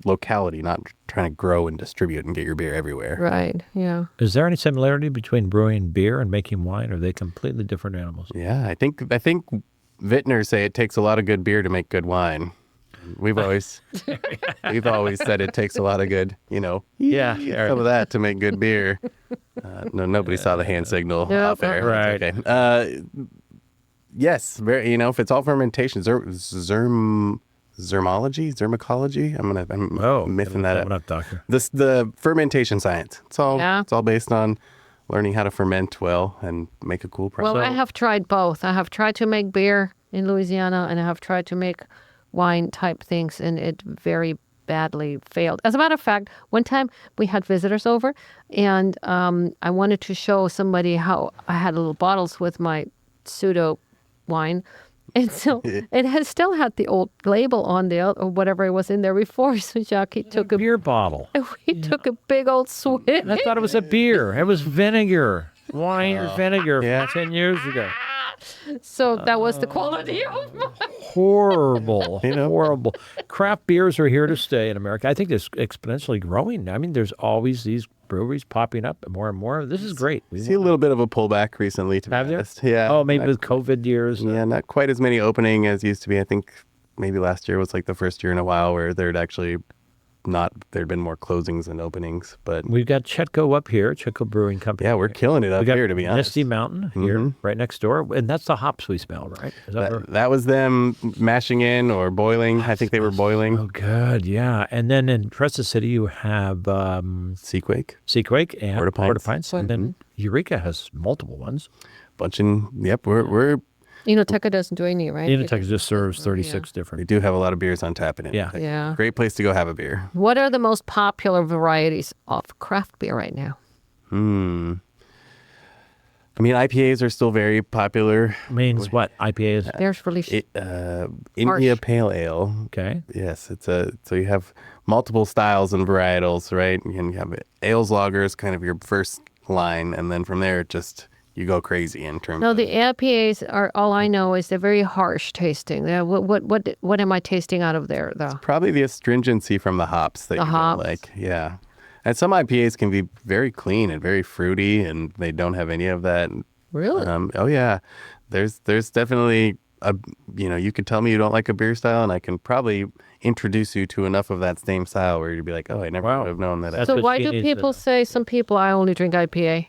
locality, not trying to grow and distribute and get your beer everywhere. Right. Yeah. Is there any similarity between brewing beer and making wine? Or are they completely different animals? Yeah, I think vintners say it takes a lot of good beer to make good wine. We've always said it takes a lot of good, some of that to make good beer. No, nobody saw the hand signal off air. Right. Okay. Yes, very. If it's all fermentation, zermicology. I'm mything that up. Up, doctor. The fermentation science. It's all. Yeah. It's all based on learning how to ferment well and make a cool product. Well, I have tried both. I have tried to make beer in Louisiana, and I have tried to make wine type things, and it very badly failed. As a matter of fact, one time we had visitors over, and I wanted to show somebody how I had little bottles with my pseudo wine. And so it still had the old label on there or whatever it was in there before. So Jacques took a beer bottle. took a big old swig. And I thought it was a beer. It was vinegar. Wine or vinegar from 10 years ago. So that was the quality of mine. Horrible. Horrible. Craft beers are here to stay in America. I think it's exponentially growing. I mean, there's always these breweries popping up more and more. This is great. We see a little bit of a pullback recently, to be honest. Yeah. Oh, maybe with COVID years. Yeah, not quite as many opening as used to be. I think maybe last year was like the first year in a while where there'd been more closings than openings. But we've got Chetco up here, Chetco Brewing Company. Yeah, we're killing it up here, to be honest. Misty Mountain here, right next door. And that's the hops we smell, right? Is that was them mashing in or boiling. I think they were boiling. Oh, good. Yeah. And then in Crescent City, you have Seaquake and Porta Pints. And then Eureka has multiple ones. We're Enoteca doesn't do any, right? Enoteca just serves 36 different. They do have a lot of beers on tap in it. Yeah. Yeah. Great place to go have a beer. What are the most popular varieties of craft beer right now? I mean, IPAs are still very popular. Means what? IPAs? There's really India Pale Ale. Okay. Yes, so you have multiple styles and varietals, right? You have ales, lagers, kind of your first line, and then from there, you go crazy in terms. No, the IPAs are all I know is they're very harsh tasting. What am I tasting out of there though? It's probably the astringency from the hops that you don't like. Yeah. And some IPAs can be very clean and very fruity, and they don't have any of that. Really? Oh yeah. There's definitely you could tell me you don't like a beer style, and I can probably introduce you to enough of that same style where you'd be like, oh, I never would have known that. So why do people say some people I only drink IPA?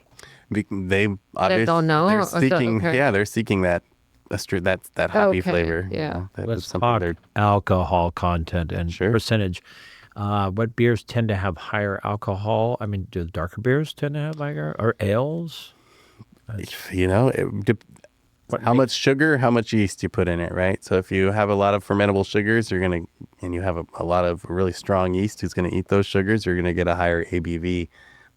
They obviously don't know. They're seeking, they're seeking that hoppy flavor. Yeah. Let's talk alcohol content and percentage. What beers tend to have higher alcohol? I mean, do the darker beers tend to have higher, or ales? How much sugar, how much yeast you put in it, right? So if you have a lot of fermentable sugars, and you have a lot of really strong yeast who's going to eat those sugars, you're going to get a higher ABV.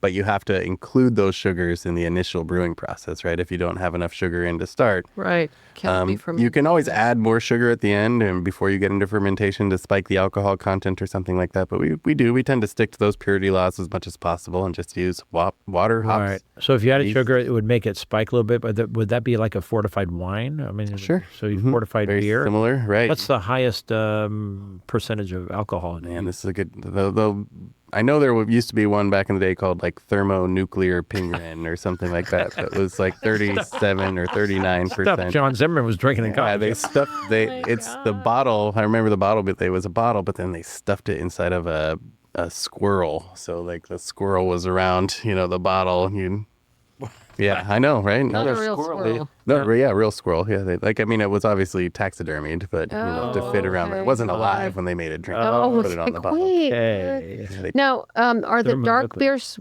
But you have to include those sugars in the initial brewing process, right? If you don't have enough sugar in to start. Right. You can always add more sugar at the end and before you get into fermentation to spike the alcohol content or something like that. But we tend to stick to those purity laws as much as possible and just use water, hops. Right. So if you added sugar, it would make it spike a little bit. But would that be like a fortified wine? I mean, sure. So you fortified Very beer. Similar, right? What's the highest percentage of alcohol in it? Man, this is a good. I know there used to be one back in the day called like thermonuclear pingren or something like that. That was like 37 or 39%. Stuff John Zimmerman was drinking in college. It's the bottle. I remember the bottle, but it was a bottle, but then they stuffed it inside of a squirrel. So like the squirrel was around, the bottle. Yeah, I know, right? Not a real squirrel. Real squirrel. Yeah, it was obviously taxidermied, but to fit around. It wasn't alive when they made it. Put it on the bottle. Now, are the dark beers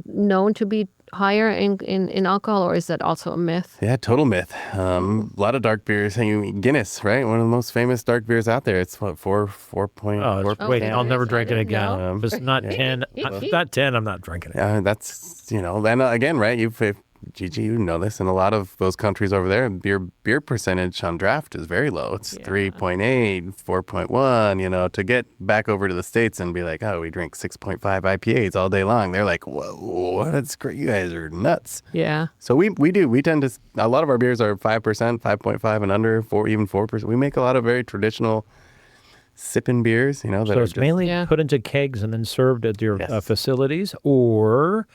known to be higher in alcohol, or is that also a myth? Yeah, total myth. A lot of dark beers. Guinness, right? One of the most famous dark beers out there. It's what, 4.4. Wait, Okay. I'll never drink it I again. didn't know. If it's not 10, not 10, I'm not drinking it. That's, then again, right? GiGi, you know this, in a lot of those countries over there, beer percentage on draft is very low. It's 3.8, 4.1, to get back over to the States and be like, oh, we drink 6.5 IPAs all day long. They're like, whoa, that's great. You guys are nuts. Yeah. So we tend to, a lot of our beers are 5%, 5.5 and under, even 4%. We make a lot of very traditional sipping beers, that So are it's just, mainly put into kegs and then served at your facilities, or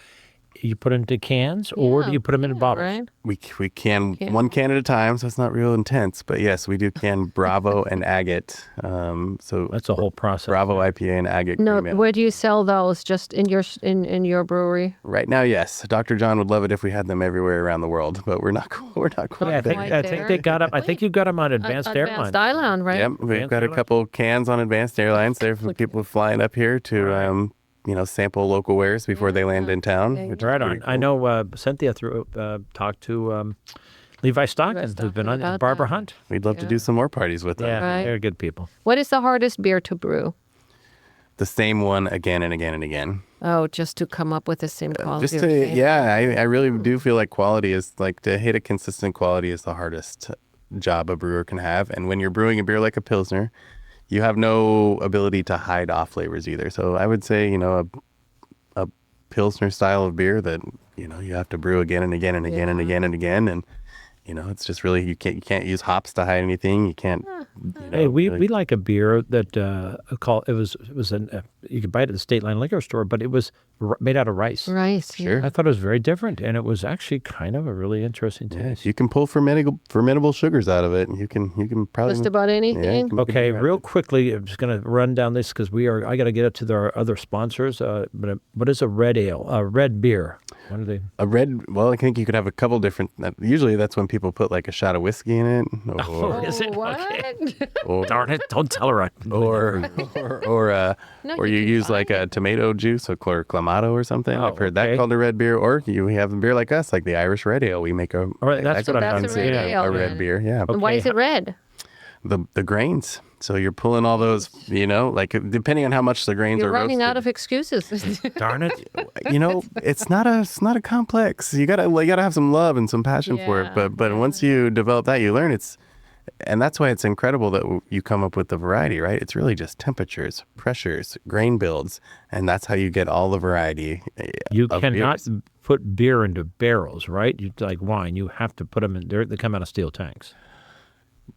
you put it into cans, or do you put them in bottles? Right? we can one can at a time, so it's not real intense. But yes, we do can Bravo and Agate. So That's a whole process. Bravo IPA and Agate. No, cream ale. where do you sell those? Just in your brewery? Right now, yes. Dr. John would love it if we had them everywhere around the world, but we're not quite Yeah, I there. think they got them. I think you got them on Advanced Airlines. Advanced Island, right? Yep, we've got a couple cans on Advanced Airlines there for people flying up here to sample local wares before they land in town. Which is Right pretty on. cool. I know Cynthia talked to Levi Stockton, who's been on about Barbara that. Hunt. We'd love to do some more parties with them. Yeah, Right. they're good people. What is the hardest beer to brew? The same one again and again and again. Oh, just to come up with the same quality. Just of to, flavor. I really do feel like quality is like to hit a consistent quality is the hardest job a brewer can have. And when you're brewing a beer like a Pilsner, you have no ability to hide off flavors either. So I would say, a Pilsner style of beer that, you have to brew again and again and again and again and again. And, it's just really, you can't use hops to hide anything. You can't. Hey, we really- like a beer that you could buy it at the State Line liquor store, but it was made out of rice. Rice. Sure. I thought it was very different, and it was actually kind of a really interesting taste. Yes, you can pull fermentable sugars out of it, and you can probably Just about anything. Yeah, Okay, real quickly, I'm just going to run down this because I got to get up to our other sponsors. But what is a red ale? A red beer? What are they? A red. Well, I think you could have a couple different. Usually, that's when people put like a shot of whiskey in it, Oh, is it? What? or Darn it! Don't tell her. or you use like a tomato juice, or clamato or something. Oh, I've heard okay. that called a red beer. Or you have a beer like us, like the Irish red ale. We make a. All right, that's what I'm that's a red saying. ale. A red beer, yeah. And why is it red? The grains. So you're pulling all those, like depending on how much the grains You're are running roasted. out of excuses. Darn it! It's not a complex. You gotta have some love and some passion for it. Yeah, But once you develop that, you learn and that's why it's incredible that you come up with the variety, right? It's really just temperatures, pressures, grain builds, and that's how you get all the variety. You of cannot beers. put beer into barrels, right? Like wine, you have to put them in. They come out of steel tanks.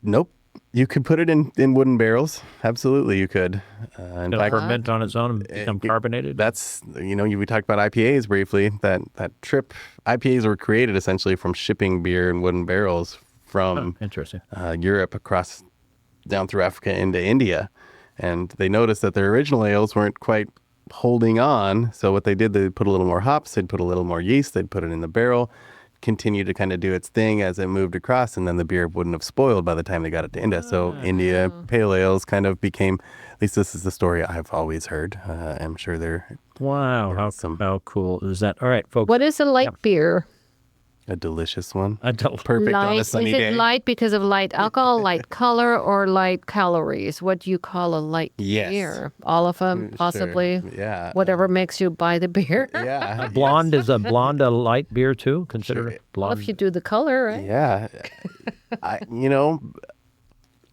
Nope. You could put it in wooden barrels. Absolutely, you could. In It'll fact, ferment on its own and become carbonated. that's we talked about IPAs briefly. That trip IPAs were created essentially from shipping beer in wooden barrels from Interesting. Europe across down through Africa into India, and they noticed that their original ales weren't quite holding on. So what they did, they put a little more hops, they'd put a little more yeast, they'd put it in the barrel, continue to kind of do its thing as it moved across, and then the beer wouldn't have spoiled by the time they got it to India. So India pale ales kind of became, at least this is the story I've always heard. I'm sure they're Wow, how cool is that? All right, folks. What is a light beer? a delicious one. Perfect on a Light. sunny Is it day. light because of light alcohol, light color, or light calories? What do you call a light Yes. beer? All of them, possibly. Sure. Yeah. Whatever makes you buy the beer. Yeah. Blonde is a blonde a light beer too? Considered Well, blonde, if you do the color, right? Yeah.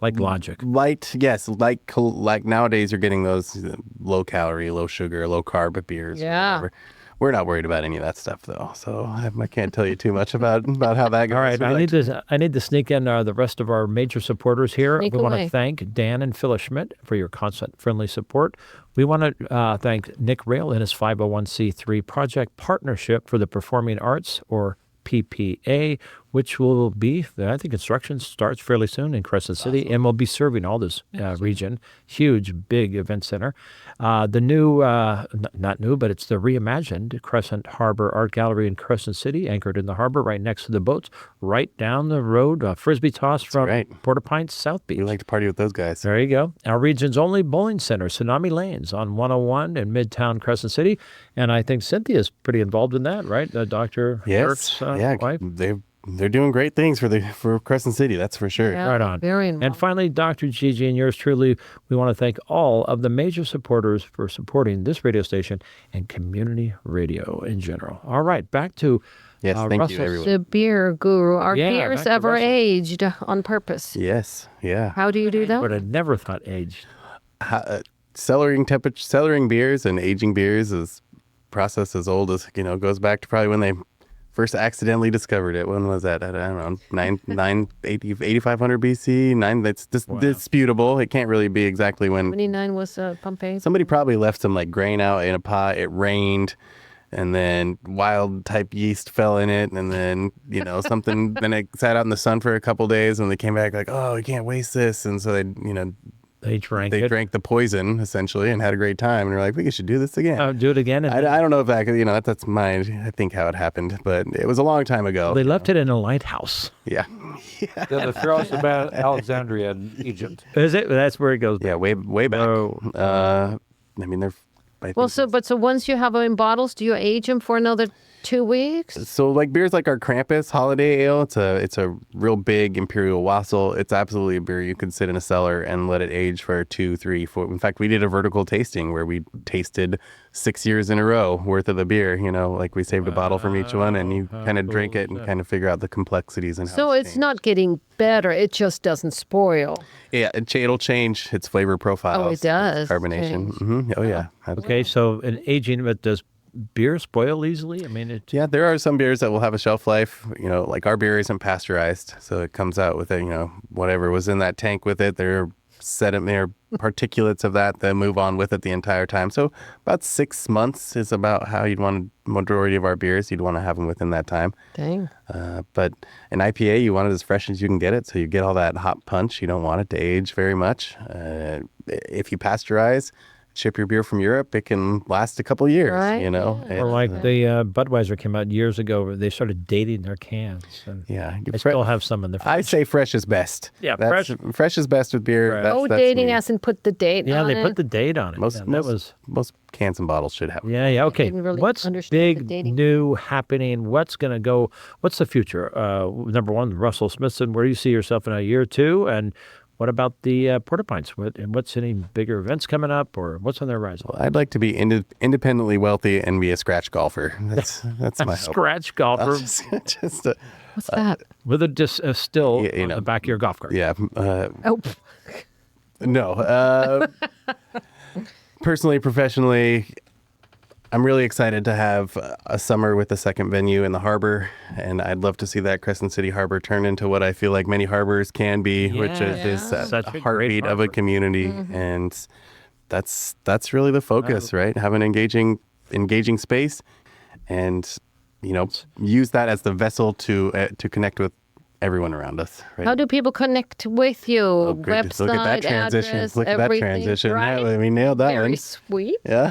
like Logic. Light, yes, like nowadays you're getting those low calorie, low sugar, low carb beers. or Yeah. whatever. We're not worried about any of that stuff though, so I can't tell you too much about how that goes. All right, We I like need to sneak in the rest of our major supporters here. Sneak we want away. to thank Dan and Phyllis Schmidt for your constant friendly support. We want to thank Nick Rail and his 501c3 project partnership for the Performing Arts, or PPA. which will be, I think construction starts fairly soon in Crescent City, and we'll be serving all this region. Huge, big event center. The new, not new, but it's the reimagined Crescent Harbor Art Gallery in Crescent City, anchored in the harbor right next to the boats, right down the road, Frisbee toss from Port-au-Prince, South Beach. We like to party with those guys. There you go. Our region's only bowling center, Tsunami Lanes on 101 in Midtown Crescent City. And I think Cynthia's pretty involved in that, right? Dr. Dirk's wife. They're doing great things for Crescent City, that's for sure. Yeah, Right on. very involved. And finally, Dr. GiGi and yours truly, we want to thank all of the major supporters for supporting this radio station and community radio in general. All right, back to Yes, thank Russell. you, everyone. The beer guru. Are Yeah, beers back to ever Russell. aged on purpose? Yes, yeah. How do you do that? But I never thought aged. Cellaring beers and aging beers is a process as old as, goes back to probably when they first accidentally discovered it. When was that? I don't know, 8500 BC. That's disputable. It can't really be exactly when. 29 was Pompeii. Somebody probably left some like grain out in a pot. It rained, and then wild type yeast fell in it, and then something. Then it sat out in the sun for a couple days, and they came back like, oh, we can't waste this, and so They drank they it. drank the poison essentially and had a great time, and they're like, we should do this again. Do it again. And I don't know if that that's I think how it happened, but it was a long time ago. they left it in a lighthouse. Yeah. The Pharos of Alexandria in Egypt. Is it? That's where it goes. Yeah, way back. Oh. They're. I Well, think so once you have them in bottles, do you age them for another 2 weeks? so like beers like our Krampus Holiday Ale, it's a real big imperial wassail. It's absolutely a beer you can sit in a cellar and let it age for 2, 3, 4. In fact, we did a vertical tasting where we tasted 6 years in a row worth of the beer. Like we saved a bottle from each one, and you kind of drink it and kind of figure out the complexities and how So it's changed. not getting better; it just doesn't spoil. Yeah, it'll change its flavor profile. Oh, it does Carbonation. change. Hmm. Oh yeah. Okay, so in aging, but does beer spoil easily? I mean, Yeah, there are some beers that will have a shelf life. Like our beer isn't pasteurized, so it comes out with whatever was in that tank with it. There are particulates of that move on with it the entire time. So about 6 months is about how you'd want majority of our beers. You'd want to have them within that time. Dang. But an IPA, you want it as fresh as you can get it, so you get all that hot punch. You don't want it to age very much. If you pasteurize, ship your beer from Europe, it can last a couple years. Right, or like the Budweiser came out years ago, where they started dating their cans. And Yeah, I still have some in the fridge. I say fresh is best. Yeah, fresh is best with beer. Right. That's Dating me. hasn't put the date Yeah, on they it. put the date on it. Most cans and bottles should have. Yeah, okay. didn't really What's understand the big, dating. new, happening? What's going to go? What's the future? Number one, Russell Smithson, where do you see yourself in a year or two? And what about the Port-au-Prince? What's any bigger events coming up, or what's on their horizon? I'd like to be independently wealthy and be a scratch golfer. That's my hope. Scratch golfer Just What's that? with a still Yeah, on the back of your golf cart. yeah. Oh, No. Personally, professionally, I'm really excited to have a summer with a second venue in the harbor, and I'd love to see that Crescent City Harbor turn into what I feel like many harbors can be, which is Such a great heartbeat of a harbor. community. And that's really the focus, right? Have an engaging space, and use that as the vessel to connect with everyone around us. Right? how do people connect with you? Oh, good. Website, Look at that transition. address, Look at that everything, transition. Right? Yeah, we nailed that Very one. sweet. Yeah.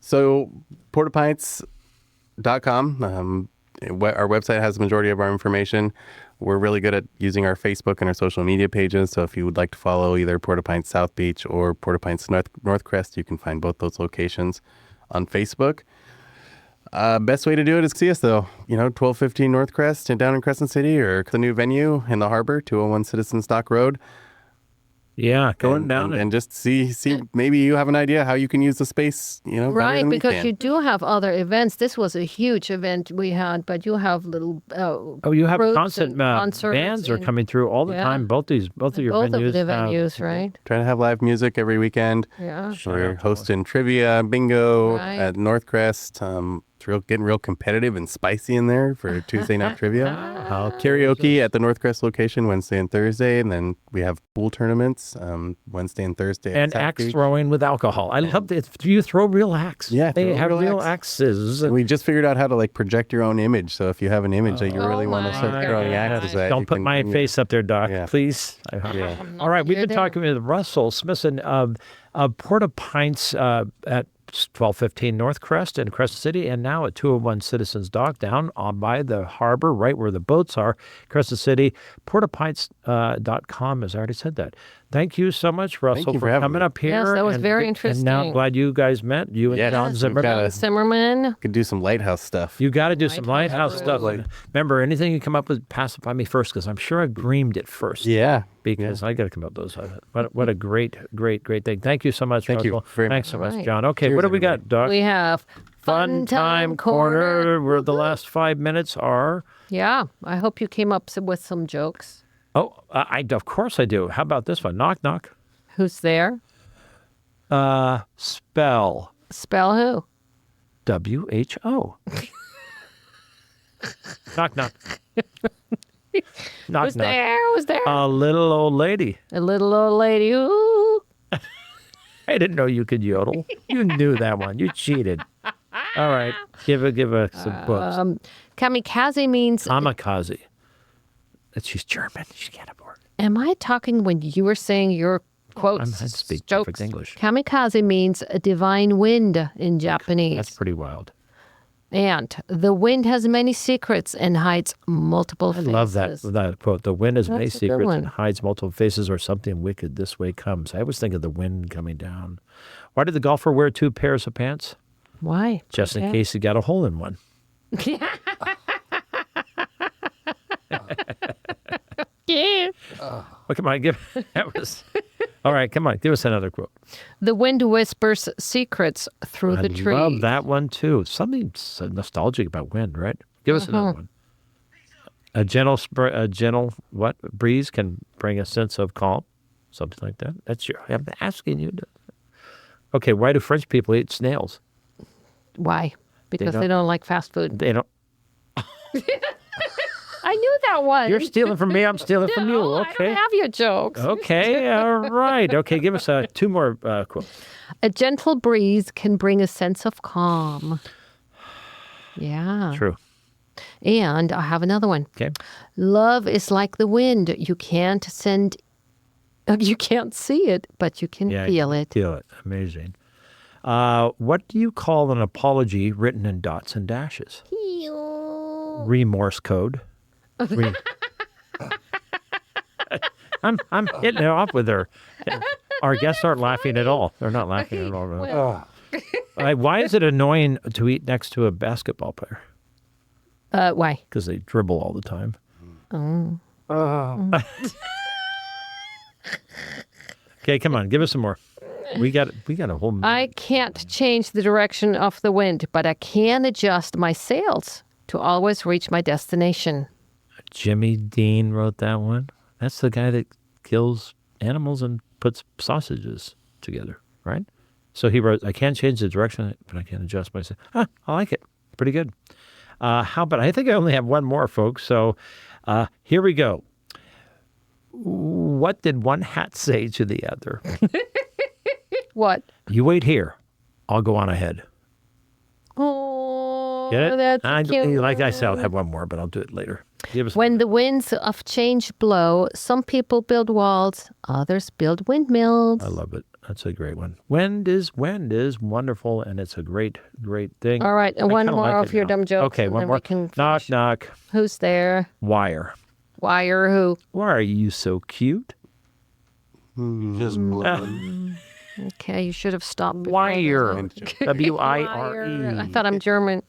So portapints.com. Our website has the majority of our information. We're really good at using our Facebook and our social media pages. So if you would like to follow either Port-au-Prince South Beach or Port-au-Prince North Crest, you can find both those locations on Facebook. Best way to do it is see us, though. 1215 North Crest and down in Crescent City, or the new venue in the harbor, 201 Citizens Dock Road. Yeah, going down and just see maybe you have an idea how you can use the space, better Right, than we because can. you do have other events. This was a huge event we had, but you have little you have groups constant and concerts bands are and- coming through all the Yeah. time. Both of your both venues. of the have- venues, right? Trying to have live music every weekend. Yeah. We're hosting trivia, bingo Right. at North Crest. It's getting real competitive and spicy in there for Tuesday night trivia. Karaoke at the Northcrest location Wednesday and Thursday, and then we have pool tournaments Wednesday and Thursday. And axe throwing with alcohol. I love it. You throw real axe. Yeah, they throw have real real axes. And we just figured out how to like project your own image. So if you have an image that you really want to my start throwing axes at, Don't you put can- my face up there, Doc, Yeah. please. Yeah. All right, we've been there. talking with Russell Smithson of Porta Pints at 1215 North Crest in Crescent City, and now at 201 Citizens Dock down on by the harbor, right where the boats are, Crescent City. portapints.com, as I already said that. Thank you so much, Russell, you for having coming me. up here. Yes, that was very And now I'm interesting. glad you guys met, you and Yes, John we've Zimmerman. got a- Zimmerman. Could do some lighthouse stuff. You got to do some lighthouse stuff. Brews. Remember, anything you come up with, pass it by me first, because I'm sure I dreamed it first. Yeah. Because I got to come up with those. What a great thing. Thank you so much, Thank you Russell. very Thanks much. so much, Right. John. Okay, Cheers, what do we got, everybody. Doc? We have Fun Time Corner, where the last 5 minutes are. Yeah, I hope you came up with some jokes. Oh, of course I do. How about this one? Knock, knock. Who's there? Spell. Spell who? WHO. Knock, knock. Knock, Who's knock. there? Who's there? A little old lady. A little old lady. Ooh. I didn't know you could yodel. You knew that one. You cheated. All right. Give her some quotes. Kamikaze means. Kamikaze. She's German. She can't afford it. Am I talking when you were saying your quotes? I speak jokes? perfect English. Kamikaze means a divine wind in Japanese. That's pretty wild. And the wind has many secrets and hides multiple I faces. love that quote. The wind has many That's a good secrets one. and hides multiple faces, or something wicked this way comes. I always think of the wind coming down. Why did the golfer wear 2 pairs of pants? Why? Just in Okay. case he got a hole in one. Yeah. Oh, come on, that was. All right, come on, give us another quote. The wind whispers secrets through the trees. Love that one too. Something so nostalgic about wind, right? Give us another one. A gentle breeze can bring a sense of calm, something like that. I'm asking you. Okay, why do French people eat snails? Why? Because don't- they don't like fast food. They don't. I knew that one. You're stealing from me. I'm stealing from you. No, I Okay. don't have your jokes. Okay. All right. Okay. Give us 2 more quotes. A gentle breeze can bring a sense of calm. Yeah. True. And I have another one. Okay. Love is like the wind. You can't see it, but you can feel it. Feel it. Amazing. What do you call an apology written in dots and dashes? Remorse code. I'm hitting it off with her. Our guests aren't laughing at all. They're not laughing at all. Why is it annoying to eat next to a basketball player? Why? Because they dribble all the time. Okay, come on, give us some more. We got a whole. I can't change the direction of the wind, but I can adjust my sails to always reach my destination. Jimmy Dean wrote that one. That's the guy that kills animals and puts sausages together, right? So he wrote, I can't change the direction, but I can adjust myself. I like it. Pretty good. How about, I think I only have one more, folks. So here we go. What did one hat say to the other? What? You wait here. I'll go on ahead. Oh, Get it? that's cute. Like I said, I'll have one more, but I'll do it later. Give us When the winds of change blow, some people build walls, others build windmills. I love it. That's a great one. Wind is wonderful, and it's a great thing. All right, and I one kinda more like of it your now. dumb jokes. Okay, and one then more. We can Knock, finish. knock. Who's there? Wire. Why or who? Why are you so cute? Just blowing. Okay, you should have stopped. before Wire. that. W-I-R-E. I thought I'm German.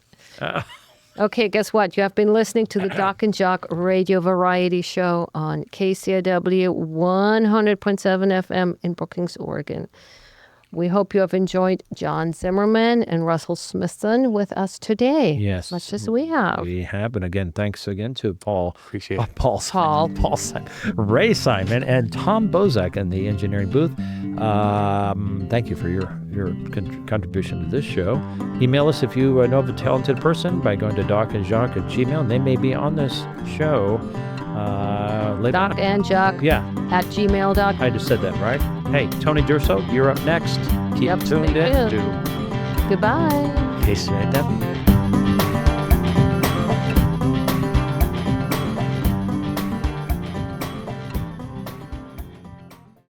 Okay, guess what? You have been listening to the Doc and Jacques Radio Variety Show on KCIW 100.7 FM in Brookings, Oregon. We hope you have enjoyed John Zimmerman and Russell Smithson with us today. Yes. As much as we have. We have. And again, thanks again to Paul. Appreciate it. Paul Simon, Ray Simon, and Tom Bozak in the engineering booth. Thank you for your your contribution to this show. Email us if you know of a talented person by going to docandjacques@gmail, and they may be on this show later. Doc and Jacques at gmail.com. I just said that, right? Hey, Tony Durso, you're up next. Keep tuned in to Goodbye. KCIW.